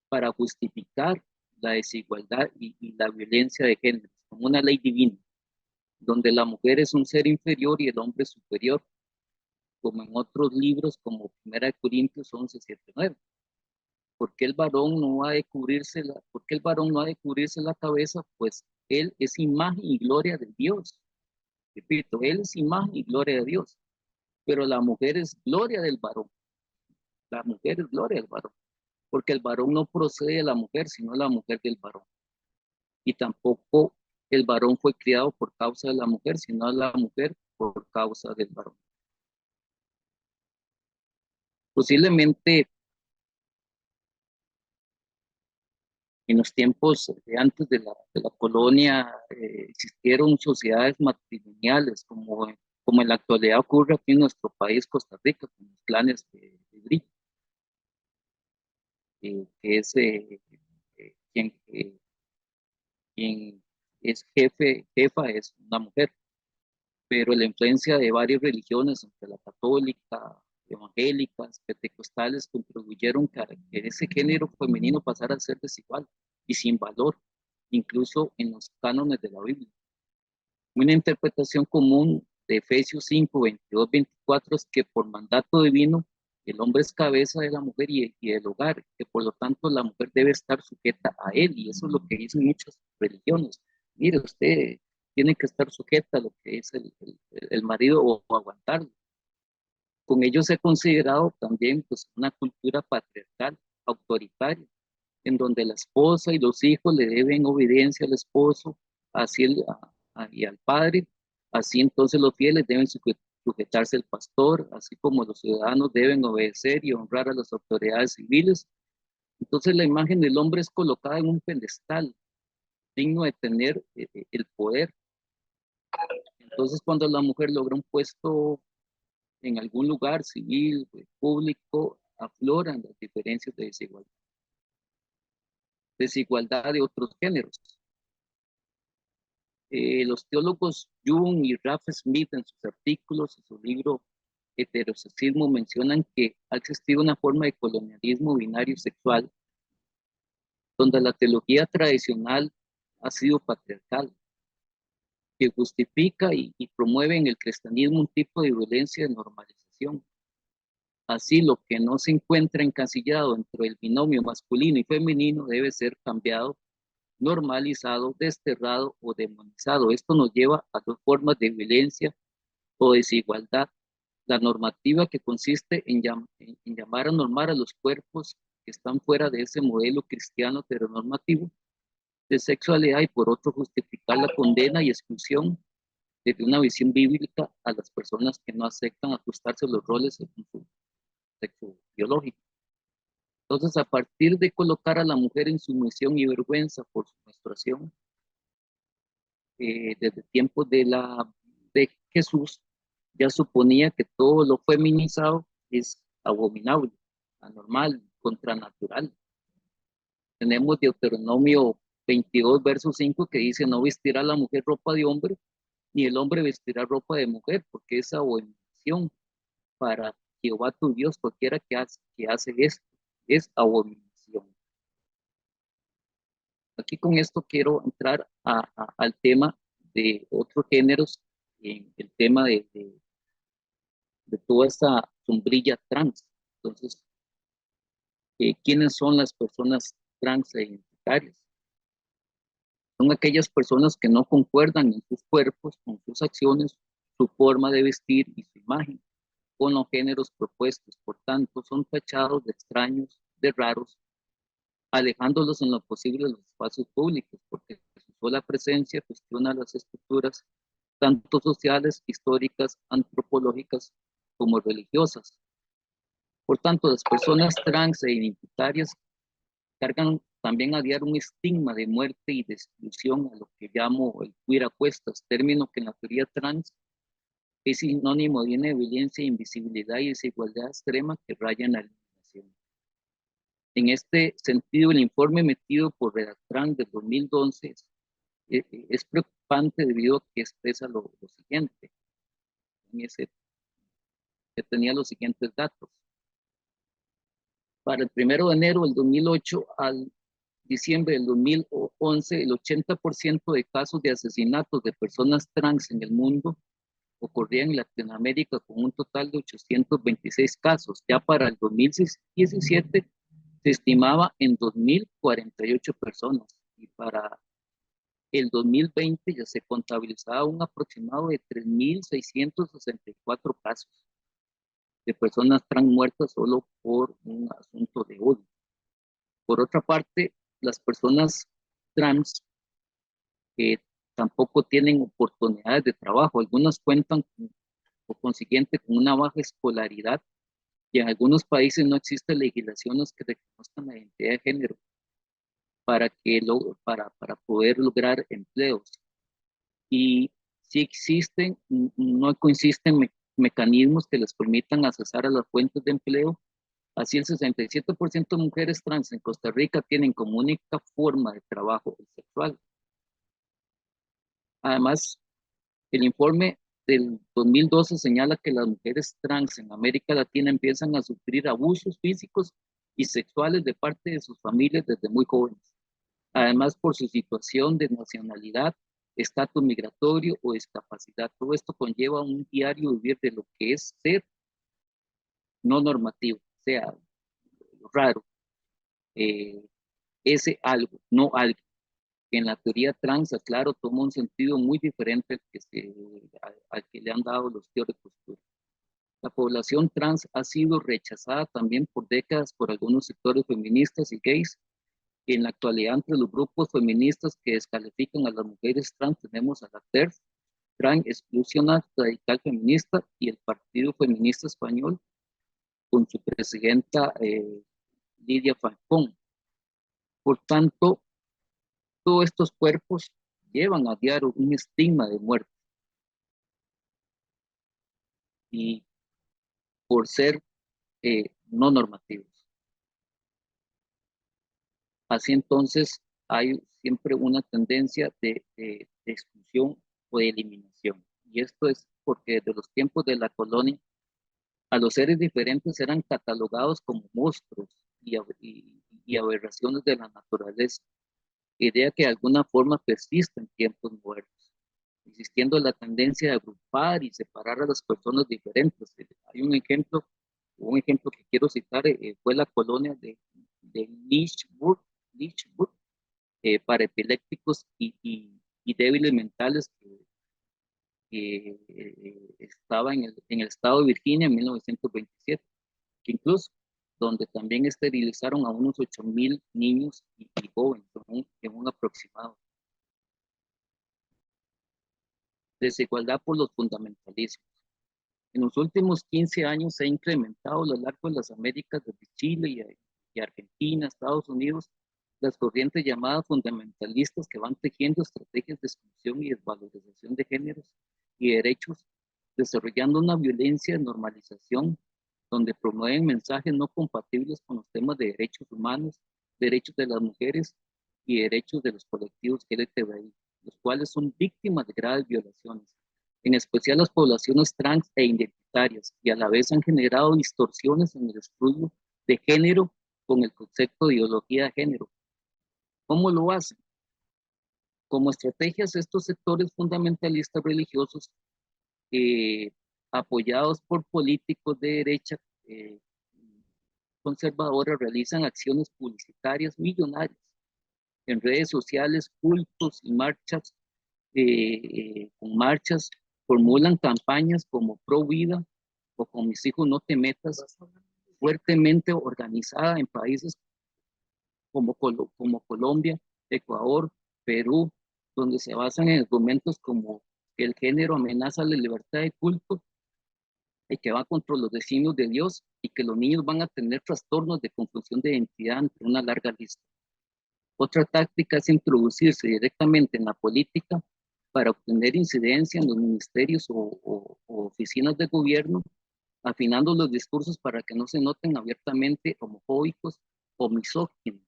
para justificar la desigualdad y la violencia de género, como una ley divina, donde la mujer es un ser inferior y el hombre superior, como en otros libros como 1 Corintios 11, 7, 9. ¿Por qué el varón no ha de cubrirse la cabeza? Pues él es imagen y gloria de Dios. Repito, él es imagen y gloria de Dios, pero la mujer es gloria del varón. La mujer es gloria del varón, porque el varón no procede de la mujer, sino la mujer del varón. Y tampoco el varón fue criado por causa de la mujer, sino la mujer por causa del varón. Posiblemente en los tiempos antes de la colonia existieron sociedades matrimoniales, como en la actualidad ocurre aquí en nuestro país, Costa Rica, con los clanes de Brillo, que es quien jefa es una mujer, pero la influencia de varias religiones, entre la católica, evangélicas, pentecostales, contribuyeron que ese género femenino pasara a ser desigual y sin valor, incluso en los cánones de la Biblia. Una interpretación común de Efesios 5, 22, 24 es que por mandato divino el hombre es cabeza de la mujer y del hogar, que por lo tanto la mujer debe estar sujeta a él, y eso es lo que dicen muchas religiones. Mire, usted tiene que estar sujeta a lo que es el marido o aguantarlo. Con ello se ha considerado también pues, una cultura patriarcal, autoritaria, en donde la esposa y los hijos le deben obediencia al esposo y al padre. Así entonces los fieles deben sujetarse al pastor, así como los ciudadanos deben obedecer y honrar a las autoridades civiles. Entonces la imagen del hombre es colocada en un pedestal, digno de tener el poder. Entonces cuando la mujer logra un puesto en algún lugar civil, público, afloran las diferencias de desigualdad de otros géneros. Los teólogos Jung y Ralph Smith en sus artículos y su libro Heterosexismo mencionan que ha existido una forma de colonialismo binario sexual donde la teología tradicional ha sido patriarcal, que justifica y promueve en el cristianismo un tipo de violencia de normalización. Así, lo que no se encuentra encasillado entre el binomio masculino y femenino debe ser cambiado, normalizado, desterrado o demonizado. Esto nos lleva a dos formas de violencia o desigualdad. La normativa, que consiste en llamar a normar a los cuerpos que están fuera de ese modelo cristiano heteronormativo de sexualidad, y por otro justificar la condena y exclusión desde una visión bíblica a las personas que no aceptan ajustarse a los roles de su sexo biológico. Entonces, a partir de colocar a la mujer en sumisión y vergüenza por su menstruación, desde tiempos de Jesús, ya suponía que todo lo feminizado es abominable, anormal, contranatural. Tenemos Deuteronomio 22, verso 5, que dice: no vestirá la mujer ropa de hombre, ni el hombre vestirá ropa de mujer, porque es abominación para Jehová tu Dios. Cualquiera que hace esto es abominación. Aquí con esto quiero entrar al tema de otros géneros, en el tema de toda esta sombrilla trans. Entonces, ¿quiénes son las personas trans e identitarias? Son aquellas personas que no concuerdan en sus cuerpos, con sus acciones, su forma de vestir y su imagen con los géneros propuestos. Por tanto, son tachados de extraños, de raros, alejándolos en lo posible de los espacios públicos, porque su sola presencia cuestiona las estructuras tanto sociales, históricas, antropológicas como religiosas. Por tanto, las personas trans e identitarias cargan también a diario un estigma de muerte y de exclusión, a lo que llamo el queer a cuestas, término que en la teoría trans es sinónimo de una violencia, invisibilidad y desigualdad extrema que raya en la eliminación. En este sentido, el informe emitido por Redatran del 2011 es preocupante debido a que expresa lo siguiente. Que tenía los siguientes datos. Para el 1 de enero del 2008 al diciembre del 2011, el 80% de casos de asesinatos de personas trans en el mundo ocurrían en Latinoamérica, con un total de 826 casos. Ya para el 2017 se estimaba en 2.048 personas, y para el 2020 ya se contabilizaba un aproximado de 3.664 casos de personas trans muertas solo por un asunto de odio. Por otra parte, las personas trans tampoco tienen oportunidades de trabajo. Algunas cuentan por consiguiente con una baja escolaridad, y en algunos países no existen legislaciones que reconozcan la identidad de género para poder lograr empleos. Y si existen, no coexisten mecanismos que les permitan accesar a las fuentes de empleo. Así, el 67% de mujeres trans en Costa Rica tienen como única forma de trabajo el sexual. Además, el informe del 2012 señala que las mujeres trans en América Latina empiezan a sufrir abusos físicos y sexuales de parte de sus familias desde muy jóvenes. Además, por su situación de nacionalidad, estatus migratorio o discapacidad. Todo esto conlleva un diario vivir de lo que es ser no normativo, o sea, raro, ese algo, no algo. En la teoría trans, claro, toma un sentido muy diferente al que le han dado los teóricos. La población trans ha sido rechazada también por décadas por algunos sectores feministas y gays. En la actualidad, entre los grupos feministas que descalifican a las mujeres trans, tenemos a la TERF, Trans Exclusional Radical Feminista, y el Partido Feminista Español, con su presidenta Lidia Falcón. Por tanto, todos estos cuerpos llevan a diario un estigma de muerte. Y por ser no normativos. Así entonces hay siempre una tendencia de exclusión o de eliminación. Y esto es porque desde los tiempos de la colonia, a los seres diferentes eran catalogados como monstruos y aberraciones de la naturaleza, idea que de alguna forma persiste en tiempos modernos, existiendo la tendencia de agrupar y separar a las personas diferentes. Hay un ejemplo que quiero citar, fue la colonia de Lynchburg, para epilépticos y débiles mentales que estaba en el estado de Virginia en 1927, que incluso donde también esterilizaron a unos 8.000 niños y jóvenes en un aproximado. Desigualdad por los fundamentalismos. En los últimos 15 años se ha incrementado a lo largo de las Américas, desde Chile y Argentina, Estados Unidos, las corrientes llamadas fundamentalistas que van tejiendo estrategias de exclusión y desvalorización de géneros y derechos, desarrollando una violencia de normalización donde promueven mensajes no compatibles con los temas de derechos humanos, derechos de las mujeres y derechos de los colectivos LGTBI, los cuales son víctimas de graves violaciones, en especial las poblaciones trans e identitarias, y a la vez han generado distorsiones en el estudio de género con el concepto de ideología de género. ¿Cómo lo hacen? Como estrategias, estos sectores fundamentalistas religiosos, apoyados por políticos de derecha conservadora, realizan acciones publicitarias millonarias en redes sociales, cultos y marchas, con marchas, formulan campañas como Pro Vida o Con mis hijos no te metas, fuertemente organizada en países como Colombia, Ecuador, Perú, donde se basan en argumentos como que el género amenaza la libertad de culto y que va contra los designios de Dios y que los niños van a tener trastornos de confusión de identidad entre una larga lista. Otra táctica es introducirse directamente en la política para obtener incidencia en los ministerios o oficinas de gobierno, afinando los discursos para que no se noten abiertamente homofóbicos o misóginos.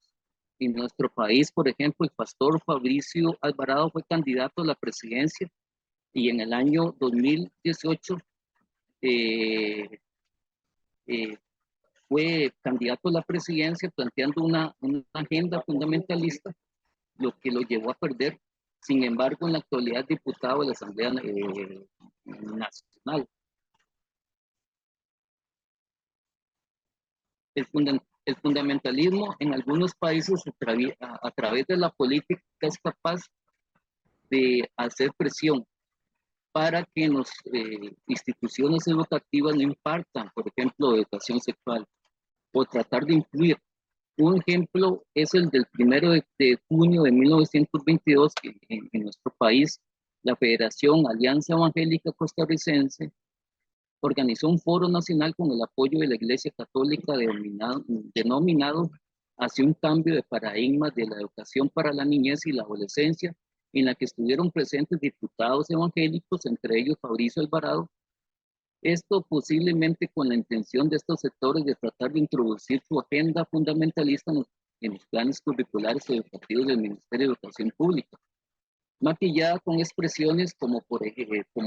En nuestro país, por ejemplo, el pastor Fabricio Alvarado fue candidato a la presidencia y en el año 2018 fue candidato a la presidencia planteando una agenda fundamentalista, lo que lo llevó a perder. Sin embargo, en la actualidad diputado de la Asamblea Nacional. El fundamentalismo en algunos países a través de la política es capaz de hacer presión para que en las instituciones educativas no impartan, por ejemplo, educación sexual o tratar de influir. Un ejemplo es el del 1 de junio de 1922, que en nuestro país, la Federación Alianza Evangélica Costarricense organizó un foro nacional con el apoyo de la Iglesia Católica denominado hacia un cambio de paradigma de la educación para la niñez y la adolescencia, en la que estuvieron presentes diputados evangélicos, entre ellos Fabricio Alvarado. Esto posiblemente con la intención de estos sectores de tratar de introducir su agenda fundamentalista en los planes curriculares educativos del Ministerio de Educación Pública. maquillada con expresiones como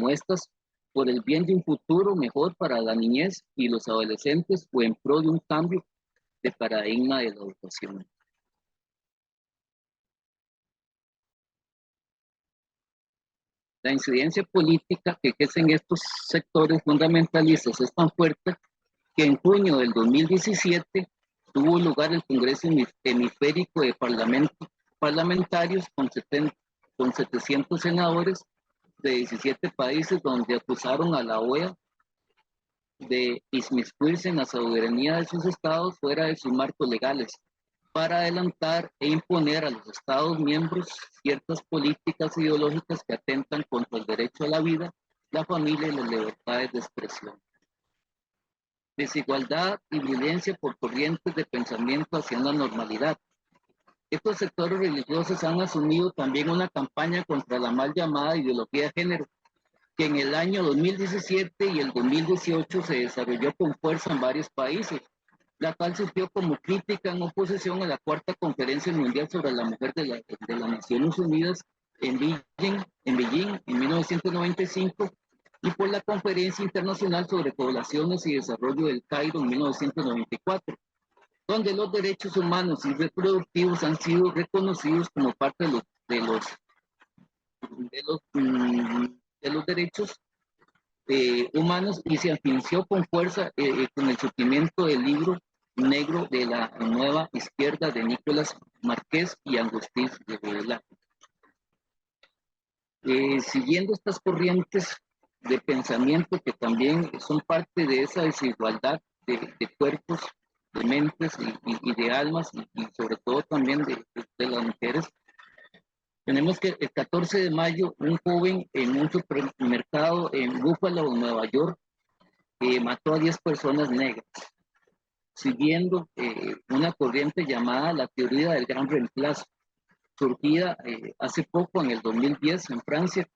estas, por el bien de un futuro mejor para la niñez y los adolescentes o en pro de un cambio de paradigma de la educación. La incidencia política que ejercen estos sectores fundamentalistas es tan fuerte que en junio del 2017 tuvo lugar el Congreso Hemisférico de Parlamentarios con 700 senadores de 17 países, donde acusaron a la OEA de inmiscuirse en la soberanía de sus estados fuera de sus marcos legales, para adelantar e imponer a los estados miembros ciertas políticas ideológicas que atentan contra el derecho a la vida, la familia y las libertades de expresión. Desigualdad y violencia por corrientes de pensamiento hacia la normalidad. Estos sectores religiosos han asumido también una campaña contra la mal llamada ideología de género, que en el año 2017 y el 2018 se desarrolló con fuerza en varios países, la cual surgió como crítica en oposición a la Cuarta Conferencia Mundial sobre la Mujer de las Naciones Unidas en Beijing en 1995 y por la Conferencia Internacional sobre Poblaciones y Desarrollo del Cairo en 1994, donde los derechos humanos y reproductivos han sido reconocidos como parte de los derechos humanos, y se afinció con fuerza con el surgimiento del libro negro de la nueva izquierda de Nicolás Márquez y Agustín de Vela. Siguiendo estas corrientes de pensamiento que también son parte de esa desigualdad de cuerpos, de mentes y de almas, y sobre todo también de las mujeres, tenemos que el 14 de mayo un joven en un supermercado en Buffalo, Nueva York, mató a 10 personas negras, siguiendo una corriente llamada la teoría del gran reemplazo, surgida hace poco, en el 2010, en Francia,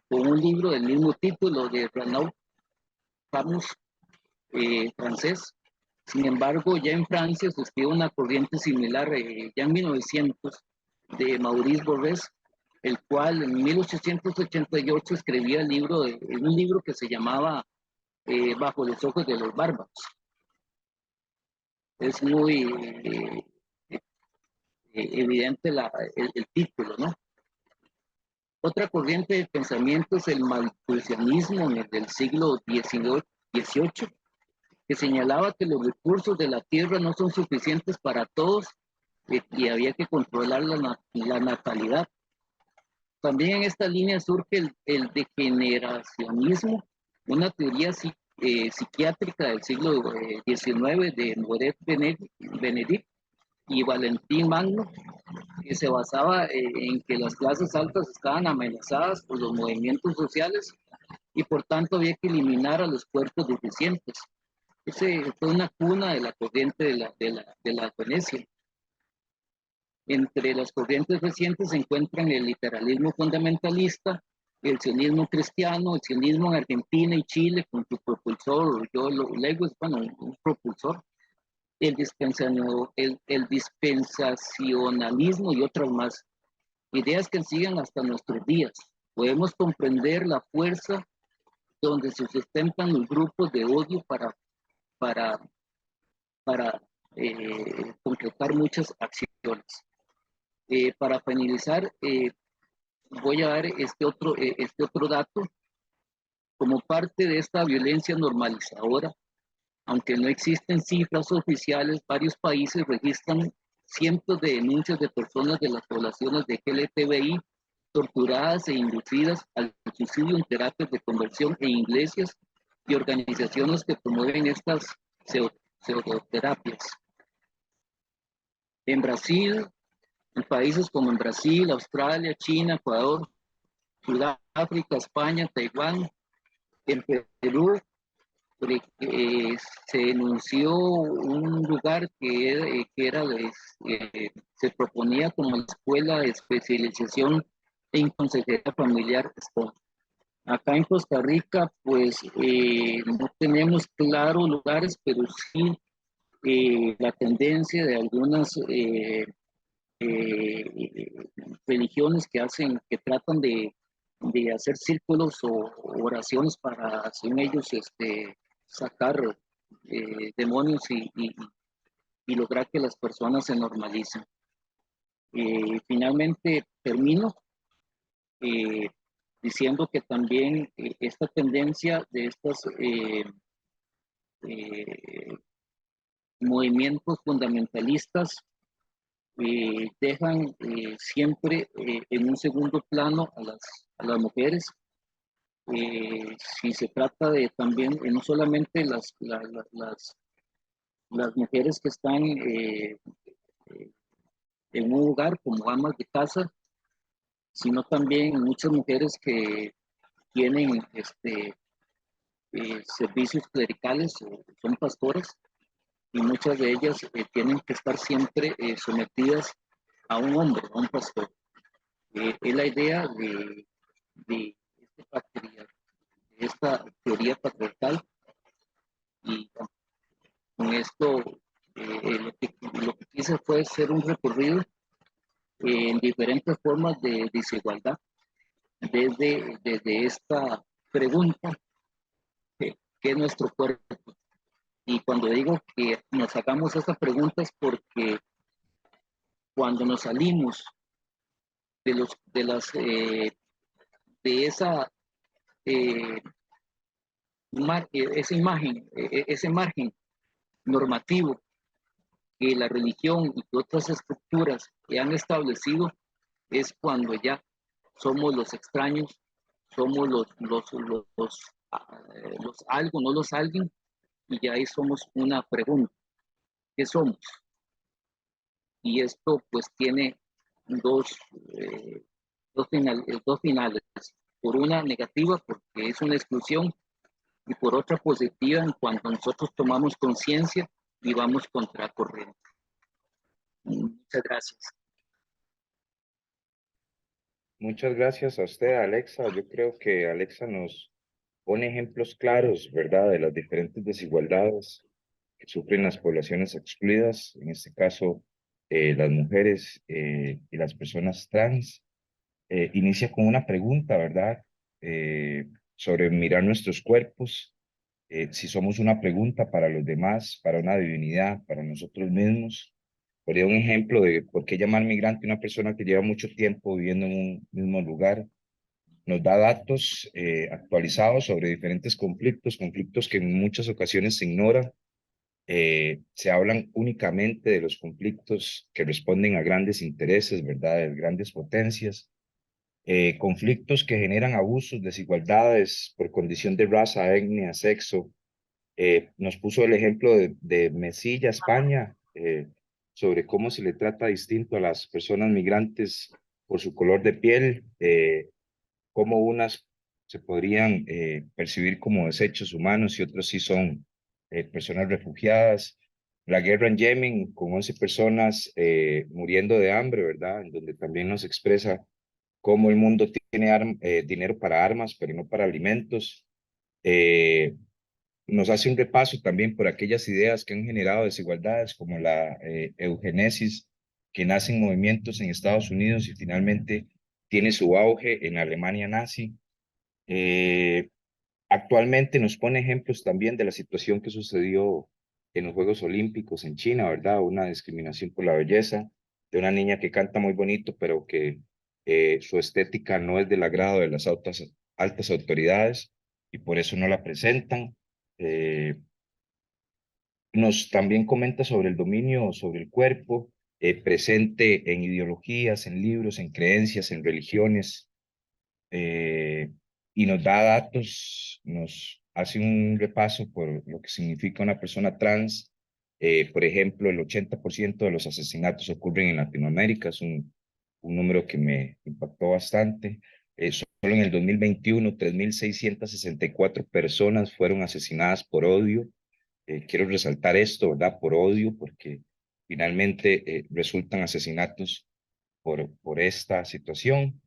con un libro del mismo título de Renaud Camus, francés. Sin embargo, ya en Francia surgió una corriente similar, ya en 1900, de Maurice Borges, el cual en 1888 escribía un libro que se llamaba Bajo los ojos de los bárbaros. Es muy evidente el título, ¿no? Otra corriente de pensamiento es el malthusianismo del siglo XVIII, que señalaba que los recursos de la tierra no son suficientes para todos y había que controlar la natalidad. También en esta línea surge el degeneracionismo, una teoría psiquiátrica del siglo XIX de Moret Benedict y Valentín Magno, que se basaba en que las clases altas estaban amenazadas por los movimientos sociales y por tanto había que eliminar a los cuerpos deficientes. Ese fue una cuna de la corriente de la Venecia. Entre las corrientes recientes se encuentran el literalismo fundamentalista, el sionismo cristiano, el sionismo en Argentina y Chile con su propulsor, yo lo leo, es bueno, un propulsor, el dispensacionalismo y otras más. Ideas que siguen hasta nuestros días. Podemos comprender la fuerza donde se sustentan los grupos de odio para concretar muchas acciones. Para finalizar, voy a dar este otro dato. Como parte de esta violencia normalizadora, aunque no existen cifras oficiales, varios países registran cientos de denuncias de personas de las poblaciones de LGTBI torturadas e inducidas al suicidio en terapias de conversión en iglesias y organizaciones que promueven estas pseudoterapias. En Brasil, en países como en Brasil, Australia, China, Ecuador, Sudáfrica, España, Taiwán, en Perú, se denunció un lugar que se proponía como escuela de especialización en consejería familiar. Acá en Costa Rica, pues no tenemos claros lugares, pero sí la tendencia de algunas religiones que tratan de hacer círculos o oraciones para, según ellos, sacar demonios y lograr que las personas se normalicen. Finalmente termino diciendo que también esta tendencia de estos movimientos fundamentalistas dejan siempre en un segundo plano a las mujeres. Si se trata de también, no solamente las mujeres que están en un hogar como amas de casa, sino también muchas mujeres que tienen servicios clericales o son pastores, y muchas de ellas tienen que estar siempre sometidas a un hombre, a un pastor. Es la idea de esta teoría patriarcal, y con esto lo que quise fue hacer un recorrido en diferentes formas de desigualdad desde esta pregunta, ¿qué es nuestro cuerpo? Y cuando digo que nos hagamos esta pregunta es porque cuando nos salimos de esa ese margen normativo que la religión y que otras estructuras que han establecido, es cuando ya somos los extraños, somos los algo, no los alguien, y ya ahí somos una pregunta, ¿qué somos? Y esto pues tiene dos, dos finales, por una negativa porque es una exclusión, y por otra positiva en cuanto nosotros tomamos conciencia y vamos contra corriente. Muchas gracias. Muchas gracias a usted, Alexa. Yo creo que Alexa nos pone ejemplos claros, ¿verdad?, de las diferentes desigualdades que sufren las poblaciones excluidas, en este caso, las mujeres y las personas trans. Inicia con una pregunta, ¿verdad?, sobre mirar nuestros cuerpos, si somos una pregunta para los demás, para una divinidad, para nosotros mismos. Sería un ejemplo de por qué llamar migrante a una persona que lleva mucho tiempo viviendo en un mismo lugar. Nos da datos actualizados sobre diferentes conflictos que en muchas ocasiones se ignoran. Se hablan únicamente de los conflictos que responden a grandes intereses, ¿verdad?, de grandes potencias. Conflictos que generan abusos, desigualdades por condición de raza, etnia, sexo. Nos puso el ejemplo de Mesilla, España, sobre cómo se le trata distinto a las personas migrantes por su color de piel, cómo unas se podrían percibir como desechos humanos y otros sí son personas refugiadas. La guerra en Yemen, con 11 personas muriendo de hambre, ¿verdad?, en donde también nos expresa cómo el mundo tiene dinero para armas, pero no para alimentos. Nos hace un repaso también por aquellas ideas que han generado desigualdades, como la eugenesis, que nace en movimientos en Estados Unidos y finalmente tiene su auge en Alemania nazi. Actualmente nos pone ejemplos también de la situación que sucedió en los Juegos Olímpicos en China, ¿verdad? Una discriminación por la belleza de una niña que canta muy bonito, pero que su estética no es del agrado de las altas autoridades y por eso no la presentan. Nos también comenta sobre el dominio sobre el cuerpo, presente en ideologías, en libros, en creencias, en religiones, y nos da datos, nos hace un repaso por lo que significa una persona trans. Por ejemplo, el 80% de los asesinatos ocurren en Latinoamérica, es un número que me impactó bastante. Solo en el 2021, 3.664 personas fueron asesinadas por odio. Quiero resaltar esto, ¿verdad? Por odio, porque finalmente resultan asesinatos por esta situación.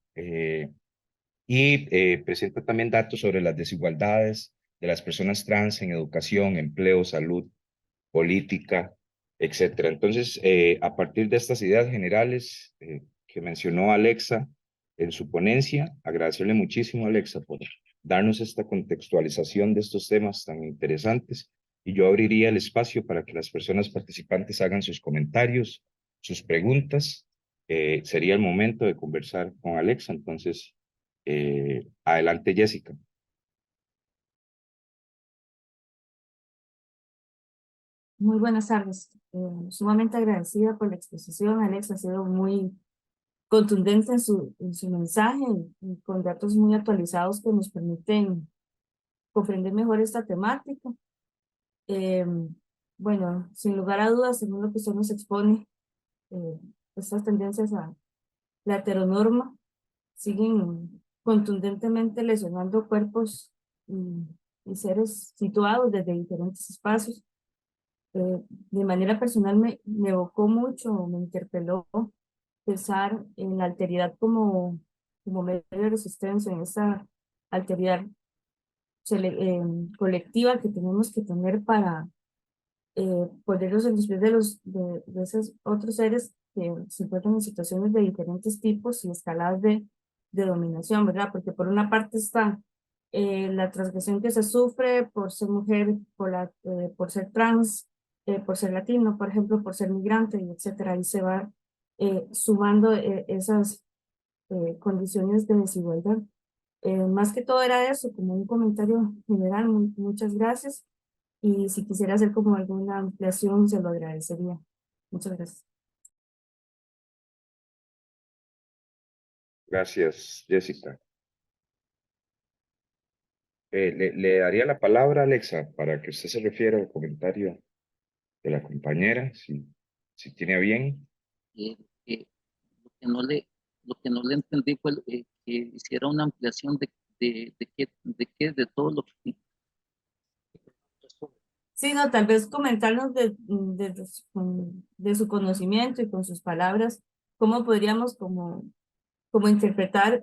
Y presenta también datos sobre las desigualdades de las personas trans en educación, empleo, salud, política, etcétera. Entonces, a partir de estas ideas generales que mencionó Alexa en su ponencia, agradecerle muchísimo a Alexa por darnos esta contextualización de estos temas tan interesantes, y yo abriría el espacio para que las personas participantes hagan sus comentarios, sus preguntas. Sería el momento de conversar con Alexa, entonces, adelante, Jessica. Muy buenas tardes. Sumamente agradecida por la exposición. Alex ha sido muy contundente en su mensaje y con datos muy actualizados que nos permiten comprender mejor esta temática. Eh, bueno, sin lugar a dudas, según lo que usted nos expone, eh, estas tendencias a la heteronorma siguen contundentemente lesionando cuerpos y seres situados desde diferentes espacios. De manera personal me evocó mucho, me interpeló pensar en la alteridad como medio de resistencia, en esa alteridad colectiva que tenemos que tener para ponernos en los pies de esos otros seres que se encuentran en situaciones de diferentes tipos y escaladas de dominación, ¿verdad? Porque por una parte está la transgresión que se sufre por ser mujer, por ser trans, por ser latino, por ejemplo, por ser migrante, y etcétera, y se va sumando esas condiciones de desigualdad. Más que todo era eso, como un comentario general. Muchas gracias. Y si quisiera hacer como alguna ampliación, se lo agradecería. Muchas gracias. Gracias, Jessica. Le daría la palabra a Alexa para que usted se refiera al comentario de la compañera, si tiene a bien. Eh, eh, lo que no le, lo que no le entendí fue que hiciera una ampliación de todo lo que... Sí, no, tal vez comentarnos de su conocimiento y con sus palabras, cómo podríamos como interpretar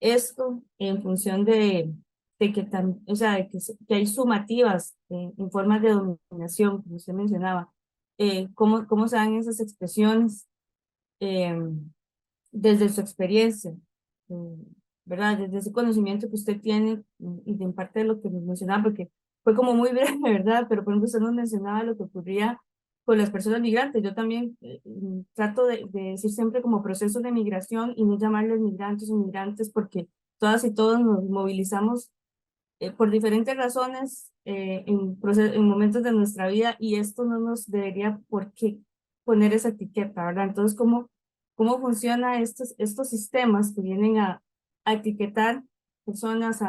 esto en función de que, o sea, que hay sumativas en formas de dominación, como usted mencionaba. Cómo se dan esas expresiones eh, desde su experiencia, eh, ¿verdad? Desde ese conocimiento que usted tiene y de en parte de lo que nos mencionaba, porque fue como muy breve, ¿verdad? Pero por ejemplo usted nos mencionaba lo que ocurría con las personas migrantes. Yo también trato de decir siempre como procesos de migración y no llamarles migrantes o migrantes, porque todas y todos nos movilizamos por diferentes razones en momentos de nuestra vida, y esto no nos debería por qué poner esa etiqueta, ¿verdad? Entonces, ¿cómo funcionan estos sistemas que vienen a etiquetar personas?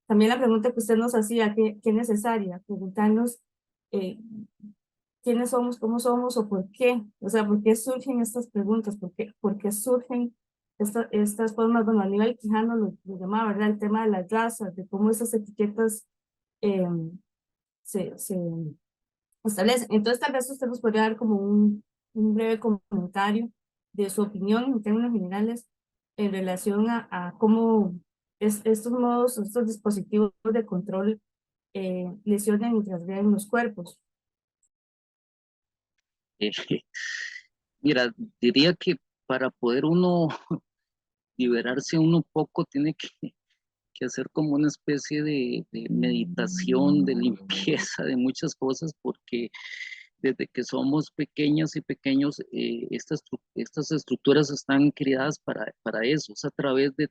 También la pregunta que usted nos hacía, ¿qué es necesaria? Preguntarnos quiénes somos, cómo somos o por qué. O sea, ¿por qué surgen estas preguntas? ¿Por qué surgen estas formas? Bueno, Aníbal Quijano lo llamaba, ¿verdad? El tema de las razas, de cómo esas etiquetas eh, se establecen. Entonces, tal vez usted nos podría dar como un breve comentario de su opinión en términos generales en relación a cómo estos modos, estos dispositivos de control lesionan y transgreden los cuerpos. Eh, mira, diría que para poder uno liberarse uno un poco tiene que hacer como una especie de meditación, de limpieza de muchas cosas, porque desde que somos pequeñas y pequeños, estas estructuras están creadas para eso, es a través de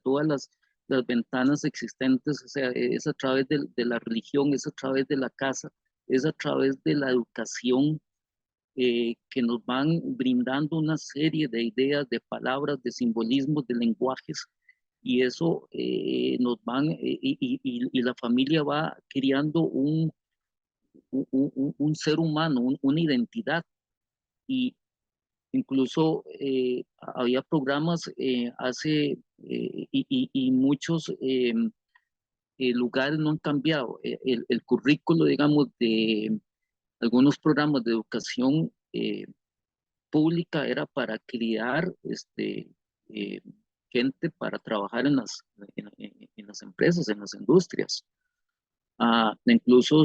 todas las ventanas existentes, o sea, es a través de la religión, es a través de la casa, es a través de la educación, que nos van brindando una serie de ideas, de palabras, de simbolismos, de lenguajes, y eso nos van, y la familia va creando un ser humano, una identidad. Y incluso había programas y muchos lugares no han cambiado. El currículo, digamos, de algunos programas de educación pública era para criar eh, gente para trabajar en las empresas, en las industrias. Incluso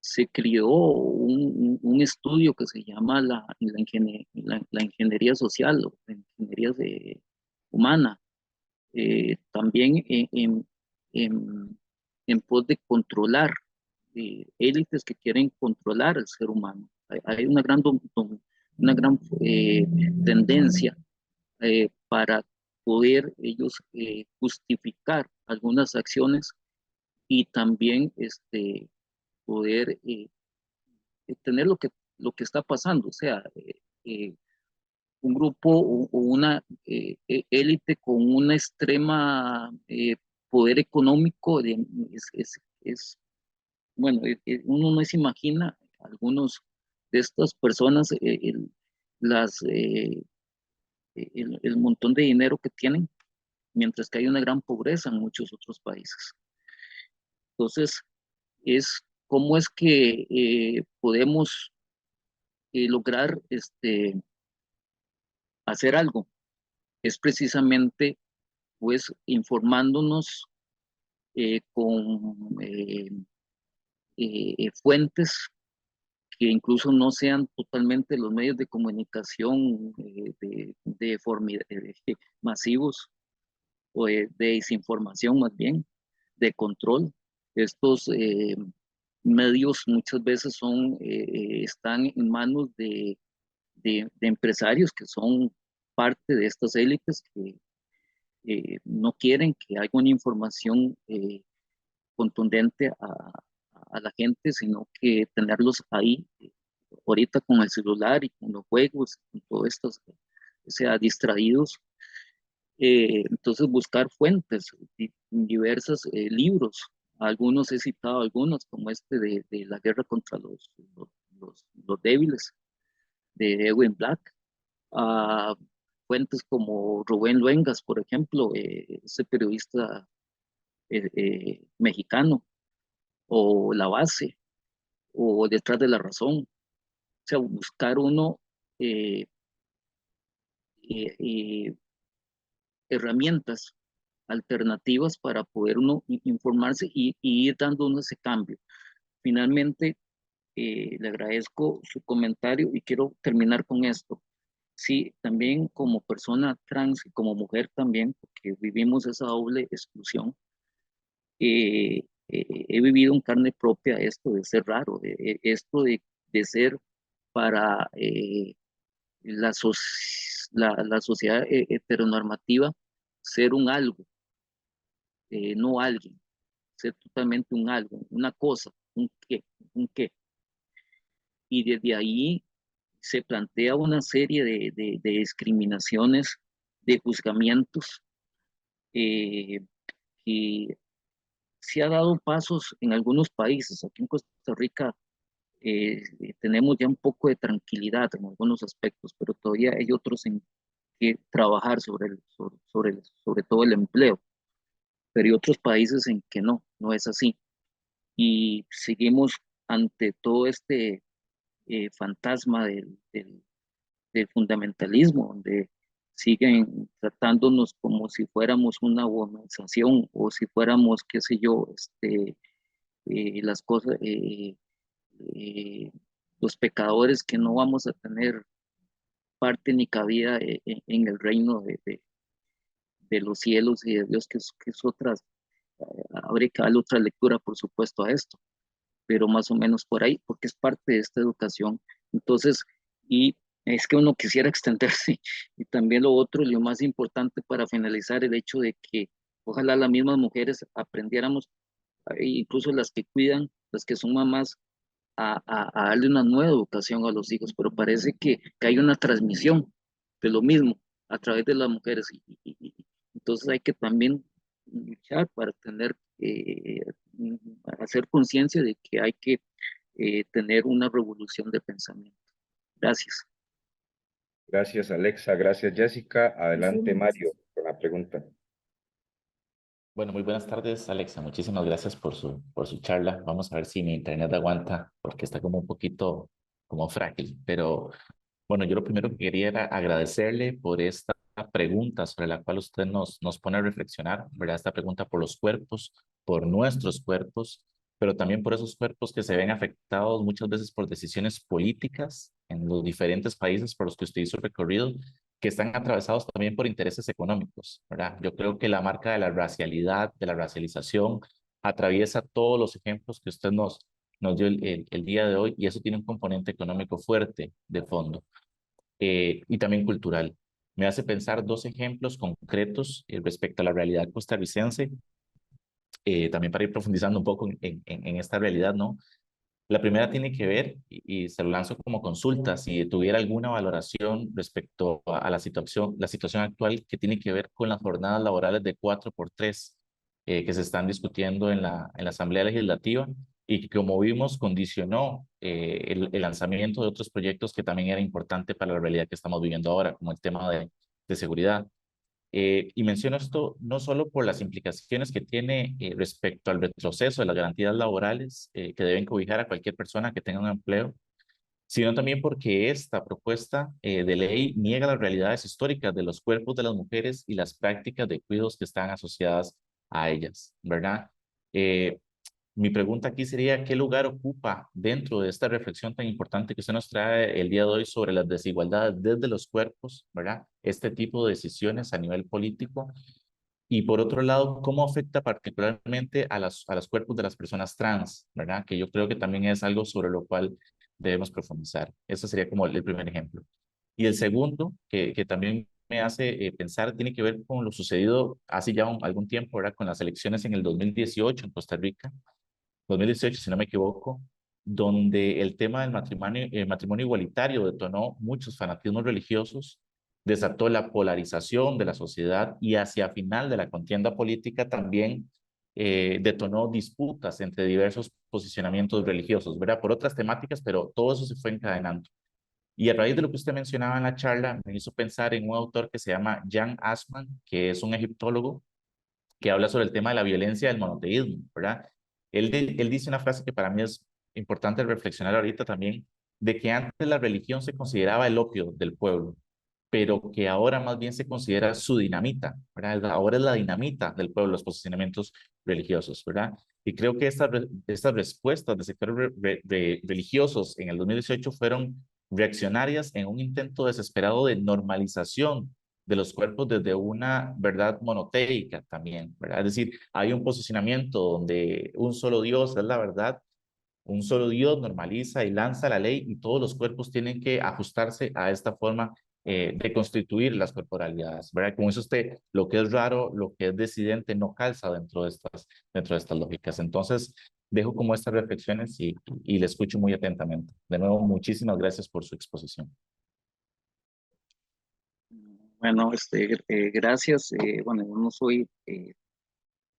se creó un estudio que se llama la ingeniería social, o la ingeniería humana, también en pos de controlar élites que quieren controlar al ser humano. Hay una gran tendencia para poder ellos justificar algunas acciones y también poder tener lo que está pasando, o sea, un grupo o una élite con una extrema poder económico, bueno, uno no se imagina algunos de estas personas las, el montón de dinero que tienen, mientras que hay una gran pobreza en muchos otros países. Entonces, es cómo es que podemos lograr hacer algo. Es precisamente pues informándonos con fuentes que incluso no sean totalmente los medios de comunicación masivos o de desinformación más bien, de control. Estos medios muchas veces están en manos de empresarios que son parte de estas élites que no quieren que haya una información contundente a la gente, sino que tenerlos ahí ahorita con el celular y con los juegos, con todo esto, o sea, distraídos. Entonces buscar fuentes, diversos libros, algunos he citado algunos, como de la guerra contra los débiles, de Edwin Black, a fuentes como Rubén Luengas, por ejemplo, ese periodista mexicano, o La Base, o Detrás de la Razón. O sea, buscar uno eh, eh, herramientas alternativas para poder uno informarse y ir dando uno ese cambio. Finalmente, le agradezco su comentario y quiero terminar con esto. Sí, también como persona trans y como mujer también, porque vivimos esa doble exclusión, he vivido en carne propia esto de ser raro, esto de ser para la sociedad heteronormativa, ser un algo, no alguien, ser totalmente un algo, una cosa, un qué. Y desde ahí se plantea una serie de discriminaciones, de juzgamientos, que se ha dado pasos en algunos países. Aquí en Costa Rica tenemos ya un poco de tranquilidad en algunos aspectos, pero todavía hay otros en que trabajar sobre todo el empleo, pero hay otros países en que no es así. Y seguimos ante todo este fantasma del fundamentalismo, donde siguen tratándonos como si fuéramos una organización o si fuéramos, qué sé yo, las cosas, los pecadores que no vamos a tener parte ni cabida en el reino de los cielos y de Dios, que es otras, habría que darle otra lectura, por supuesto, a esto, pero más o menos por ahí, porque es parte de esta educación. Entonces, y es que uno quisiera extenderse, y también lo otro, lo más importante para finalizar, el hecho de que ojalá las mismas mujeres aprendiéramos, incluso las que cuidan, las que son mamás, a darle una nueva educación a los hijos, pero parece que hay una transmisión de lo mismo a través de las mujeres. Entonces hay que también luchar para hacer conciencia de que hay que tener una revolución de pensamiento. Gracias. Gracias, Alexa. Gracias, Jessica. Adelante, Sí, Mario, con la pregunta. Bueno, muy buenas tardes, Alexa. Muchísimas gracias por su charla. Vamos a ver si mi internet aguanta, porque está como un poquito como frágil. Pero bueno, yo lo primero que quería era agradecerle por esta pregunta sobre la cual usted nos pone a reflexionar, ¿verdad? Esta pregunta por los cuerpos, por nuestros cuerpos. pero también por esos cuerpos que se ven afectados muchas veces por decisiones políticas en los diferentes países por los que usted hizo recorrido, que están atravesados también por intereses económicos, ¿verdad? Yo creo que la marca de la racialidad, de la racialización, atraviesa todos los ejemplos que usted nos dio el día de hoy, y eso tiene un componente económico fuerte de fondo, y también cultural. Me hace pensar dos ejemplos concretos respecto a la realidad costarricense, también para ir profundizando un poco en esta realidad, ¿no? La primera tiene que ver, y se lo lanzo como consulta, si tuviera alguna valoración respecto a la situación actual que tiene que ver con las jornadas laborales de 4x3, que se están discutiendo en la Asamblea Legislativa, y que, como vimos, condicionó el lanzamiento de otros proyectos que también era importante para la realidad que estamos viviendo ahora, como el tema de seguridad. Y menciono esto no solo por las implicaciones que tiene respecto al retroceso de las garantías laborales que deben cobijar a cualquier persona que tenga un empleo, sino también porque esta propuesta de ley niega las realidades históricas de los cuerpos de las mujeres y las prácticas de cuidados que están asociadas a ellas, ¿verdad? Eh, Mi pregunta aquí sería, ¿qué lugar ocupa dentro de esta reflexión tan importante que usted nos trae el día de hoy sobre las desigualdades desde los cuerpos, ¿verdad? Este tipo de decisiones a nivel político. Y por otro lado, ¿cómo afecta particularmente a los cuerpos de las personas trans, ¿verdad? Que yo creo que también es algo sobre lo cual debemos profundizar. Eso sería como el primer ejemplo. Y el segundo, que también me hace pensar, tiene que ver con lo sucedido hace ya algún tiempo, ¿verdad? Con las elecciones en el 2018 en Costa Rica, 2018, si no me equivoco, donde el tema del matrimonio igualitario detonó muchos fanatismos religiosos, desató la polarización de la sociedad, y hacia final de la contienda política también detonó disputas entre diversos posicionamientos religiosos, ¿verdad? Por otras temáticas, pero todo eso se fue encadenando. Y a raíz de lo que usted mencionaba en la charla, me hizo pensar en un autor que se llama Jan Assmann, que es un egiptólogo que habla sobre el tema de la violencia del monoteísmo, ¿verdad? Él dice una frase que para mí es importante reflexionar ahorita también, de que antes la religión se consideraba el opio del pueblo, pero que ahora más bien se considera su dinamita, ¿verdad? Ahora es la dinamita del pueblo, los posicionamientos religiosos, ¿verdad? Y creo que estas respuestas de sectores religiosos en el 2018 fueron reaccionarias en un intento desesperado de normalización de los cuerpos desde una verdad monoteica también, ¿verdad? Es decir, hay un posicionamiento donde un solo Dios es la verdad, un solo Dios normaliza y lanza la ley, y todos los cuerpos tienen que ajustarse a esta forma de constituir las corporalidades, ¿verdad? Como dice usted, lo que es raro, lo que es disidente, no calza dentro de estas lógicas. Entonces, dejo como estas reflexiones y le escucho muy atentamente. De nuevo, muchísimas gracias por su exposición. Bueno, gracias. Bueno, yo no soy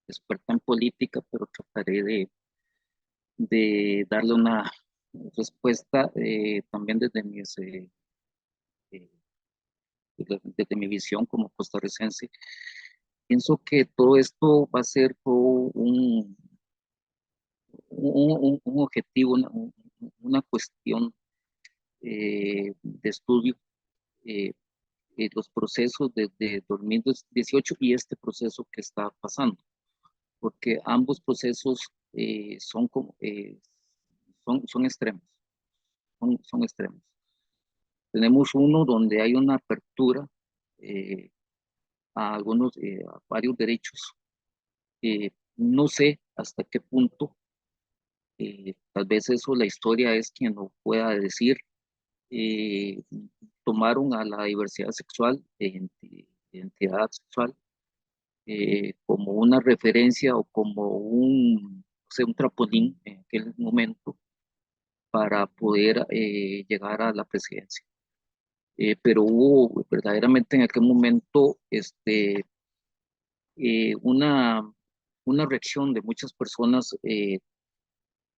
experta en política, pero trataré de darle una respuesta también eh, desde mi visión como costarricense. Pienso que todo esto va a ser todo un objetivo, una cuestión de estudio, los procesos desde 2018 y este proceso que está pasando, porque ambos procesos son extremos, son extremos. Tenemos uno donde hay una apertura a varios derechos. No sé hasta qué punto, tal vez eso la historia es quien lo pueda decir. eh, Tomaron a la diversidad sexual, identidad sexual, como una referencia o como un trampolín en aquel momento para poder llegar a la presidencia. Pero hubo verdaderamente en aquel momento una reacción de muchas personas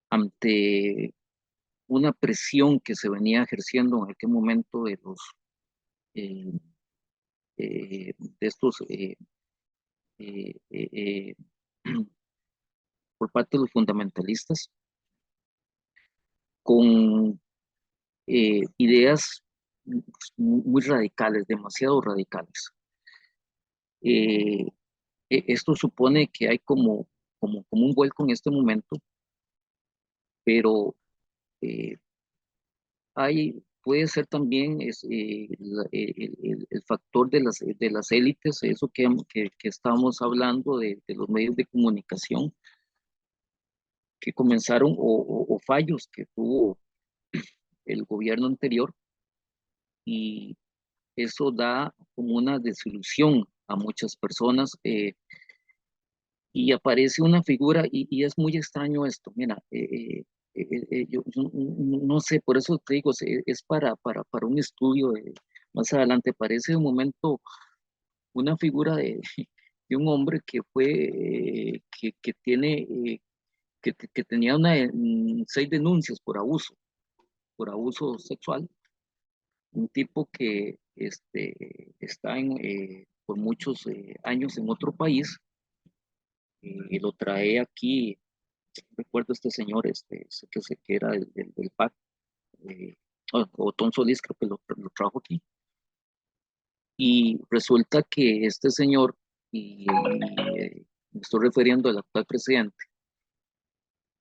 ante una presión que se venía ejerciendo en aquel momento eh, de estos eh, eh, eh, por parte de los fundamentalistas con ideas muy radicales, demasiado radicales. Esto supone que hay como un vuelco en este momento pero puede ser también el factor de las élites, eso que estamos hablando de los medios de comunicación que comenzaron o fallos que tuvo el gobierno anterior, y eso da como una desilusión a muchas personas, y aparece una figura y es muy extraño esto. Mira, yo no sé, por eso te digo, es para un estudio más adelante. Parece un momento una figura de un hombre que fue, que tiene, que tenía 6 denuncias por abuso sexual, un tipo que está por muchos años en otro país, y lo trae aquí. Recuerdo este señor, sé que era del PAC, Otón Solís, creo que lo trajo aquí. Y resulta que este señor, me estoy refiriendo al actual presidente,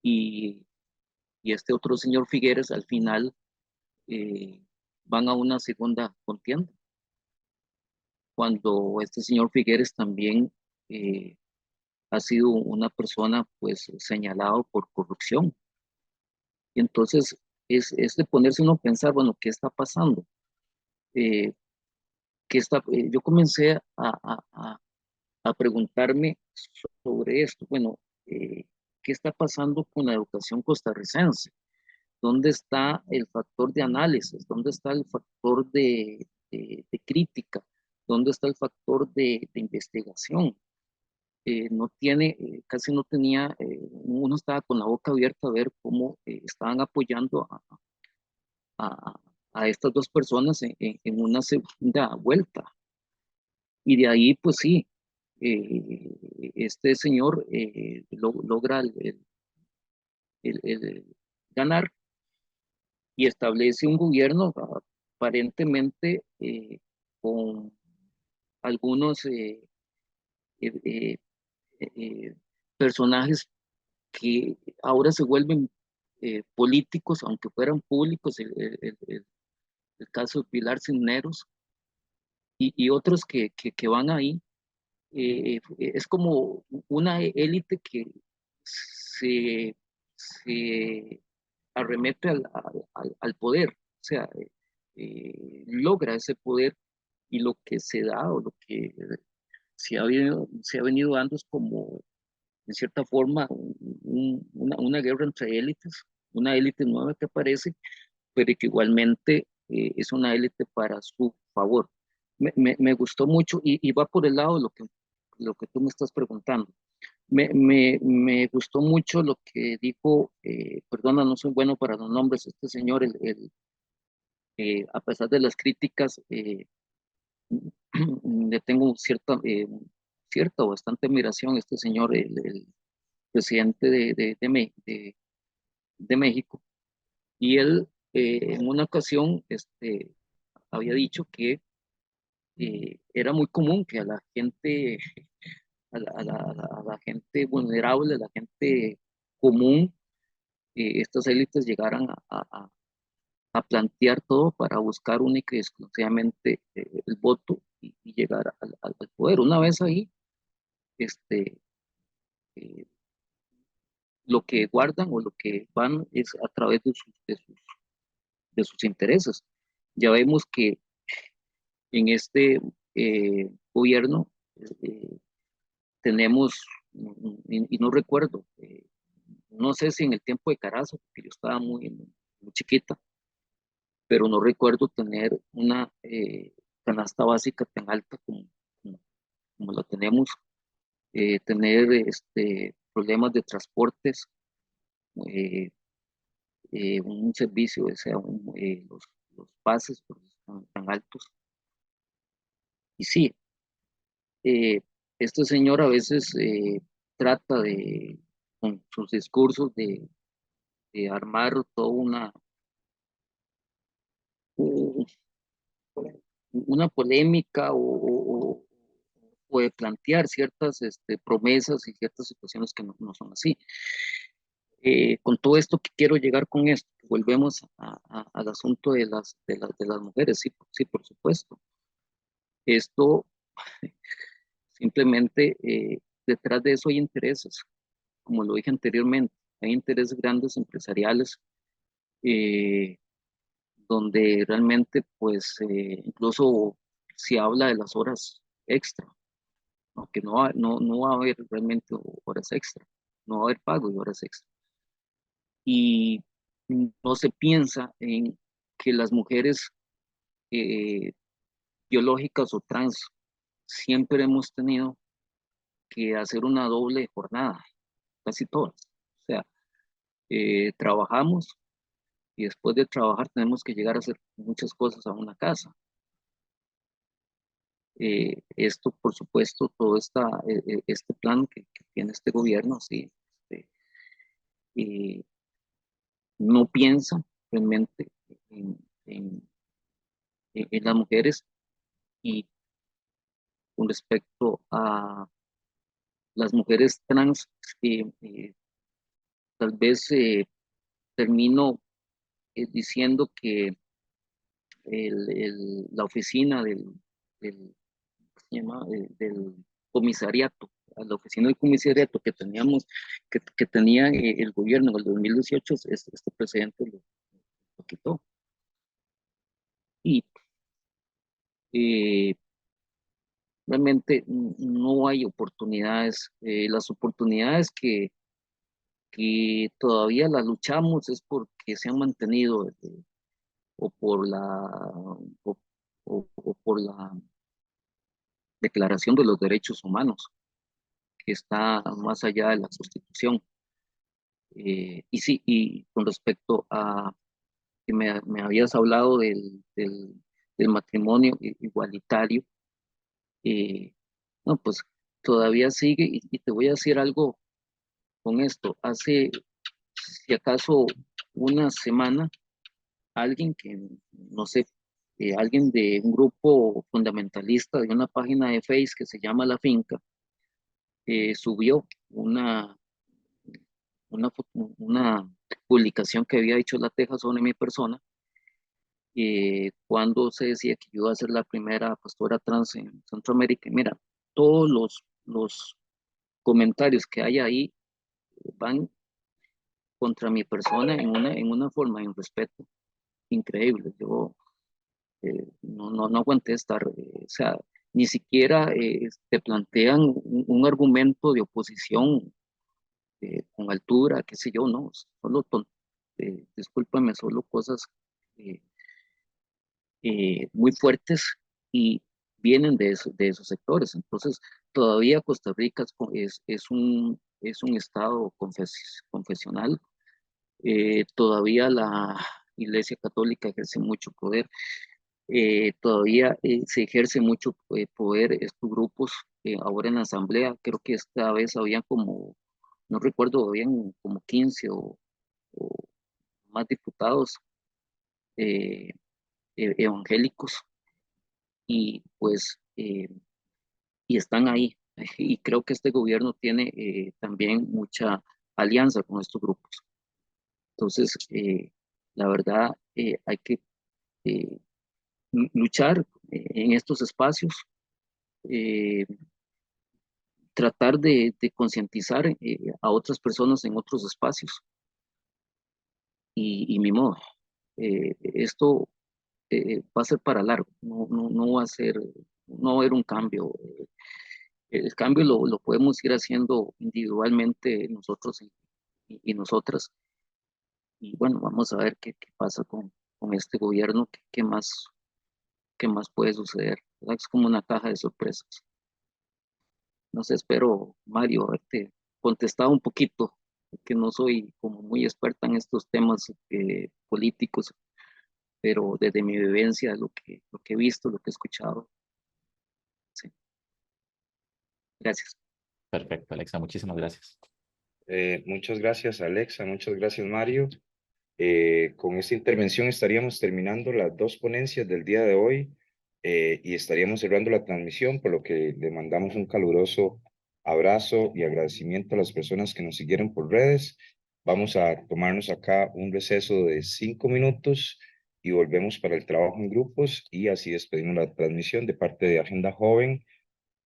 y, y este otro señor Figueres, al final van a una segunda contienda, cuando este señor Figueres también ha sido una persona pues señalado por corrupción. Y entonces es de ponerse uno a pensar, bueno, ¿qué está pasando? Eh, yo comencé a preguntarme sobre esto. Bueno, ¿qué está pasando con la educación costarricense? ¿Dónde está el factor de análisis? ¿Dónde está el factor de crítica? ¿Dónde está el factor de investigación? No tiene, casi no tenía, uno estaba con la boca abierta a ver cómo estaban apoyando a, a estas dos personas en una segunda vuelta. Y de ahí, pues sí, este señor logra el ganar y establece un gobierno aparentemente con algunos eh, eh, eh, personajes que ahora se vuelven políticos, aunque fueran públicos, el caso de Pilar Cisneros y otros que van ahí. Es como una élite que se arremete al poder, o sea, logra ese poder, y lo que se da o lo que se ha venido dando es como, en cierta forma, una guerra entre élites, una élite nueva que aparece, pero que igualmente es una élite para su favor. Me gustó mucho y va por el lado de lo que tú me estás preguntando. Me gustó mucho lo que dijo, perdona, no soy bueno para los nombres, este señor, a pesar de las críticas, le tengo cierta o bastante admiración a este señor, el presidente de México, y él en una ocasión había dicho que era muy común que a la gente, a la gente vulnerable, a la gente común, estas élites llegaran a plantear todo para buscar única y exclusivamente el voto y llegar al poder. Una vez ahí, este, eh, lo que guardan o lo que van es a través de sus intereses. Ya vemos que en este gobierno tenemos, y no recuerdo, no sé si en el tiempo de Carazo, porque yo estaba muy chiquita, pero no recuerdo tener una canasta básica tan alta como la tenemos, tener problemas de transportes, eh, un servicio, o sea, los pases pues, tan altos. Y sí, este señor a veces trata con sus discursos, de armar toda u- una polémica o de plantear ciertas promesas y ciertas situaciones que no son así. Con todo esto que quiero llegar con esto, volvemos al asunto de las mujeres, sí, sí, por supuesto. Esto simplemente, detrás de eso hay intereses, como lo dije anteriormente, hay intereses grandes empresariales, donde realmente, pues, incluso se habla de las horas extra, aunque no va a haber realmente horas extra, no va a haber pago de horas extra. Y no se piensa en que las mujeres eh, biológicas o trans siempre hemos tenido que hacer una doble jornada, casi todas. O sea, trabajamos y después de trabajar tenemos que llegar a hacer muchas cosas a una casa. Esto, por supuesto, todo este plan que tiene este gobierno, sí, eh, no piensa realmente en, en, en las mujeres y con respecto a las mujeres trans, tal vez termino diciendo que la oficina ¿cómo se llama? Del comisariato, a la oficina del comisariato que teníamos, que tenía el gobierno en el 2018, este presidente lo quitó. Y realmente no hay oportunidades. Las oportunidades que todavía las luchamos es porque se han mantenido o por o por la Declaración de los Derechos Humanos, que está más allá de la Constitución. Y sí, y con respecto a que me habías hablado del matrimonio igualitario, no, pues todavía sigue, y te voy a decir algo con esto. Hace, si acaso, una semana, alguien que, no sé, alguien de un grupo fundamentalista de una página de Facebook que se llama La Finca, subió una publicación que había hecho La Teja sobre mi persona, cuando se decía que yo iba a ser la primera pastora trans en Centroamérica. Mira, todos los comentarios que hay ahí van contra mi persona en una forma de un respeto increíble. Yo no aguanté estar, o sea, ni siquiera te plantean un argumento de oposición con altura, qué sé yo, no, solo, discúlpame, solo cosas eh, muy fuertes y vienen de esos sectores. Entonces, todavía Costa Rica es un estado confesional. Todavía la Iglesia Católica ejerce mucho poder. Todavía se ejerce mucho poder estos grupos. Ahora en la asamblea, creo que esta vez habían como, no recuerdo, habían como 15 o más diputados evangélicos, y pues y están ahí. Y creo que este gobierno tiene también mucha alianza con estos grupos. Entonces, la verdad, hay que eh, luchar en estos espacios, eh, tratar de concientizar a otras personas en otros espacios. Y mi modo, esto va a ser para largo, no va a ser, no va a haber un cambio. El cambio lo podemos ir haciendo individualmente nosotros y nosotras. Y bueno, vamos a ver qué pasa con este gobierno, qué más puede suceder, ¿verdad? Es como una caja de sorpresas. No sé, espero, Mario, haberte contestado un poquito, que no soy como muy experta en estos temas políticos, pero desde mi vivencia, lo que he visto, lo que he escuchado. Sí. Gracias. Perfecto, Alexa, muchísimas gracias. Muchas gracias, Alexa. Muchas gracias, Mario. Con esta intervención estaríamos terminando las dos ponencias del día de hoy y estaríamos cerrando la transmisión, por lo que le mandamos un caluroso abrazo y agradecimiento a las personas que nos siguieron por redes Vamos a tomarnos acá un receso de 5 minutos y volvemos para el trabajo en grupos y así despedimos la transmisión de parte de Agenda Joven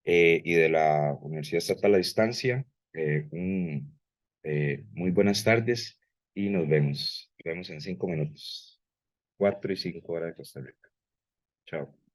y de la Universidad Estatal a Distancia. Muy buenas tardes y nos vemos. Nos vemos en 5 minutos. 4 y 5 horas de Costa Rica. Chao.